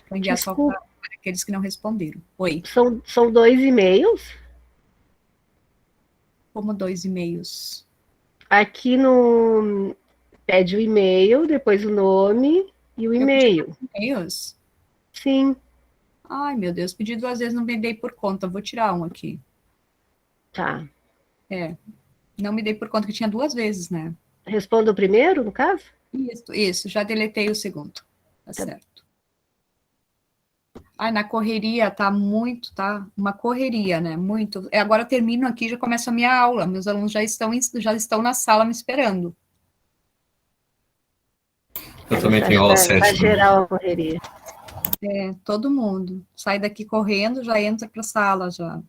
Para enviar só para aqueles que não responderam. Oi. São 2 e-mails? Como 2 e-mails? Aqui no... Pede o e-mail, depois o nome e o e-mail. E-mails? Sim. Ai, meu Deus, pedi 2 vezes, não me dei por conta. Vou tirar um aqui. Tá. Não me dei por conta que tinha 2 vezes, né? Responda o primeiro, no caso? Isso, já deletei o segundo. Tá certo. Ai, na correria, tá uma correria, né? Muito. Agora eu termino aqui, já começa a minha aula. Meus alunos já estão na sala me esperando. Eu também tenho aula 7. Vai gerar a correria. Todo mundo. Sai daqui correndo, já entra para a sala, já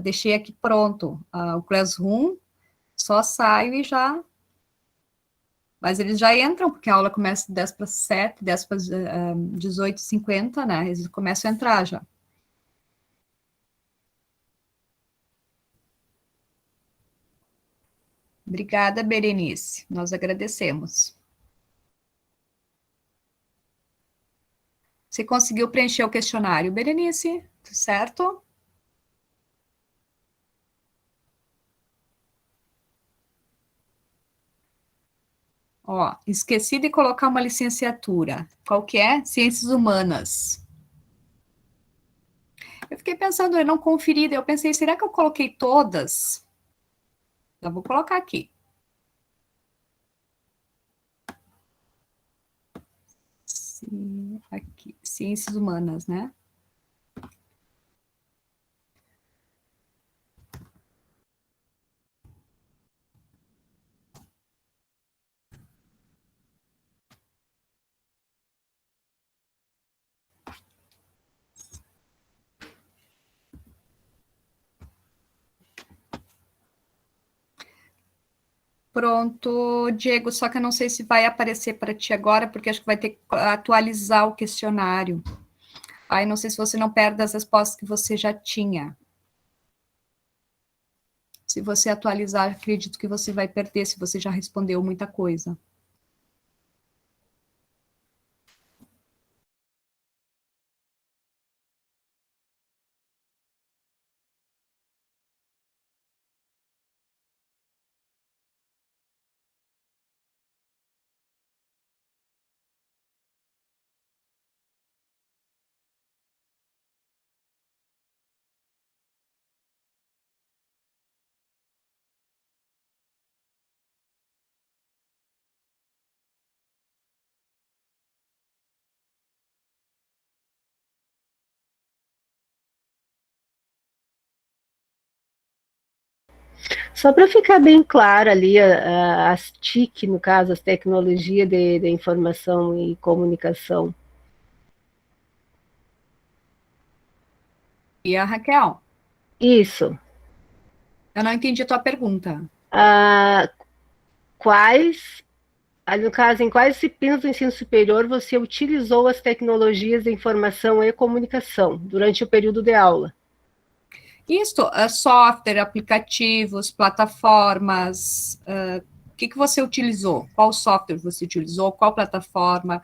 deixei aqui pronto o Classroom, só saio e já... Mas eles já entram, porque a aula começa 10 para 7, 10 para 18h50, né? Eles começam a entrar já. Obrigada, Berenice. Nós agradecemos. Você conseguiu preencher o questionário, Berenice? Tudo certo? Ó, esqueci de colocar uma licenciatura. Qual que é? Ciências Humanas. Eu fiquei pensando, eu não conferi, daí eu pensei, será que eu coloquei todas? Já vou colocar aqui. Aqui, Ciências Humanas, né? Pronto, Diego, só que eu não sei se vai aparecer para ti agora, porque acho que vai ter que atualizar o questionário. Aí não sei se você não perde as respostas que você já tinha. Se você atualizar, acredito que você vai perder, se você já respondeu muita coisa. Só para ficar bem claro ali, as TIC, no caso, as tecnologias de informação e comunicação. E a Raquel? Isso. Eu não entendi a tua pergunta. No caso, em quais disciplinas do ensino superior você utilizou as tecnologias de informação e comunicação durante o período de aula? Isso, software, aplicativos, plataformas, o que você utilizou? Qual software você utilizou? Qual plataforma?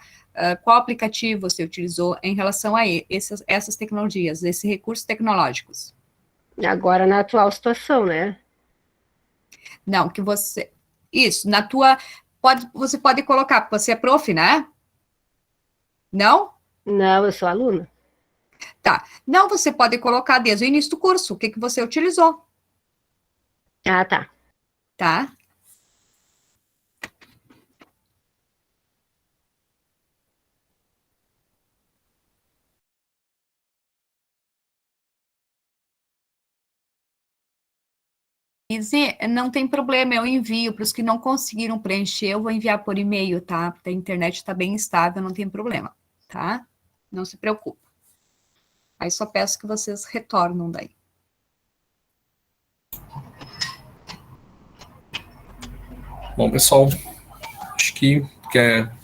Qual aplicativo você utilizou em relação a essas tecnologias, esses recursos tecnológicos? Agora, na atual situação, né? Não, que você... Isso, na tua... você pode colocar, você é prof, né? Não? Não, eu sou aluna. Tá. Não, você pode colocar desde o início do curso, o que você utilizou. Ah, tá. Tá? Não tem problema, eu envio para os que não conseguiram preencher, eu vou enviar por e-mail, tá? Porque a internet está bem estável, não tem problema, tá? Não se preocupe. Aí só peço que vocês retornam daí. Bom, pessoal, acho que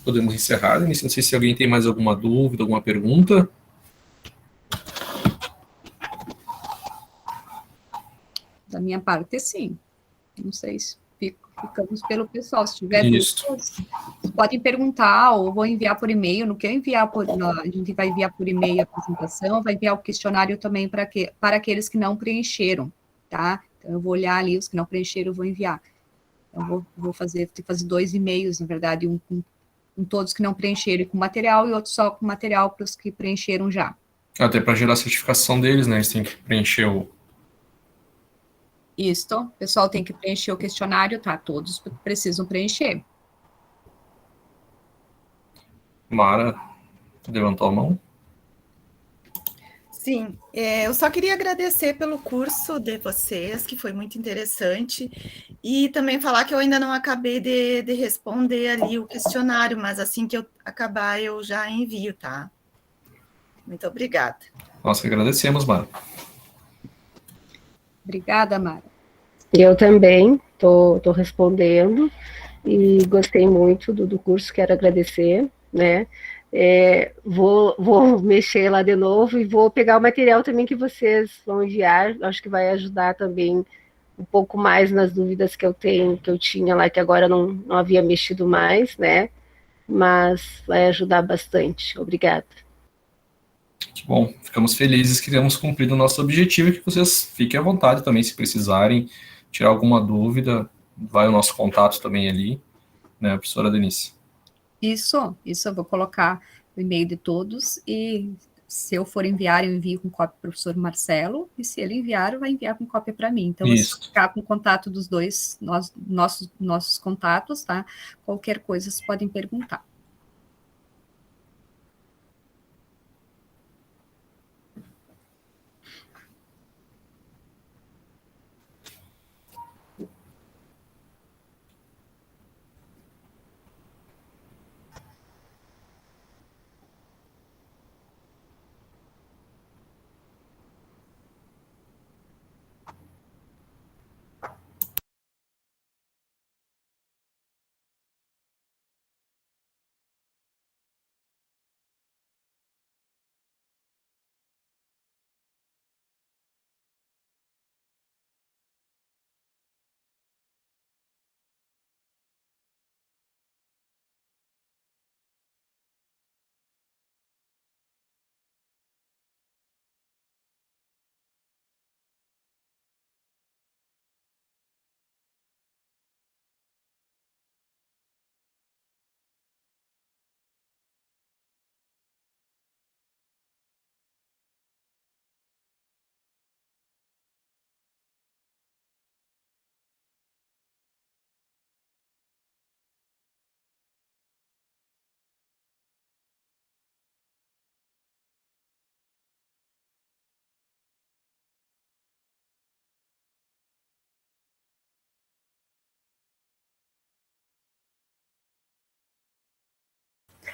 podemos encerrar. Não sei se alguém tem mais alguma dúvida, alguma pergunta. Da minha parte, sim. Não sei se ficamos pelo pessoal. Se tiver dúvidas, podem perguntar ou vou enviar por e-mail. No que eu enviar a gente vai enviar por e-mail a apresentação, vai enviar o questionário também para aqueles que não preencheram, tá? Então, eu vou olhar ali, os que não preencheram, eu vou enviar. Então, vou ter que fazer 2 e-mails, na verdade, um com todos que não preencheram com material e outro só com material para os que preencheram já. Até para gerar a certificação deles, né? Eles têm que preencher o... Isso, o pessoal tem que preencher o questionário, tá? Todos precisam preencher. Mara levantou a mão. Sim, eu só queria agradecer pelo curso de vocês, que foi muito interessante, e também falar que eu ainda não acabei de responder ali o questionário, mas assim que eu acabar eu já envio, tá? Muito obrigada. Nós que agradecemos, Mara. Obrigada, Mara. Eu também estou respondendo e gostei muito do curso, quero agradecer, né? Vou mexer lá de novo e vou pegar o material também que vocês vão enviar, acho que vai ajudar também um pouco mais nas dúvidas que eu tinha lá, que agora não havia mexido mais, né? Mas vai ajudar bastante. Obrigada. Que bom, ficamos felizes que temos cumprido o nosso objetivo e que vocês fiquem à vontade também, se precisarem tirar alguma dúvida, vai o nosso contato também ali, né, professora Denise? Isso, eu vou colocar o e-mail de todos e se eu for enviar, eu envio com cópia para o professor Marcelo, e se ele enviar, vai enviar com cópia para mim. Então, eu vou ficar com o contato dos dois, nossos contatos, tá? Qualquer coisa, vocês podem perguntar.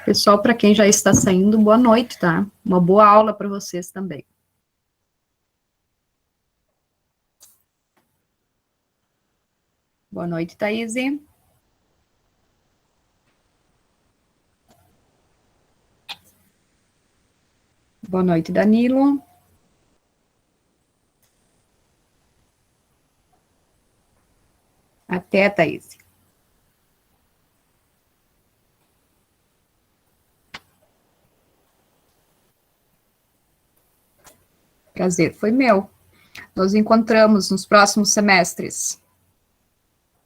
Pessoal, para quem já está saindo, boa noite, tá? Uma boa aula para vocês também. Boa noite, Thaís. Boa noite, Danilo. Até, Thaís. Prazer foi meu. Nos encontramos nos próximos semestres.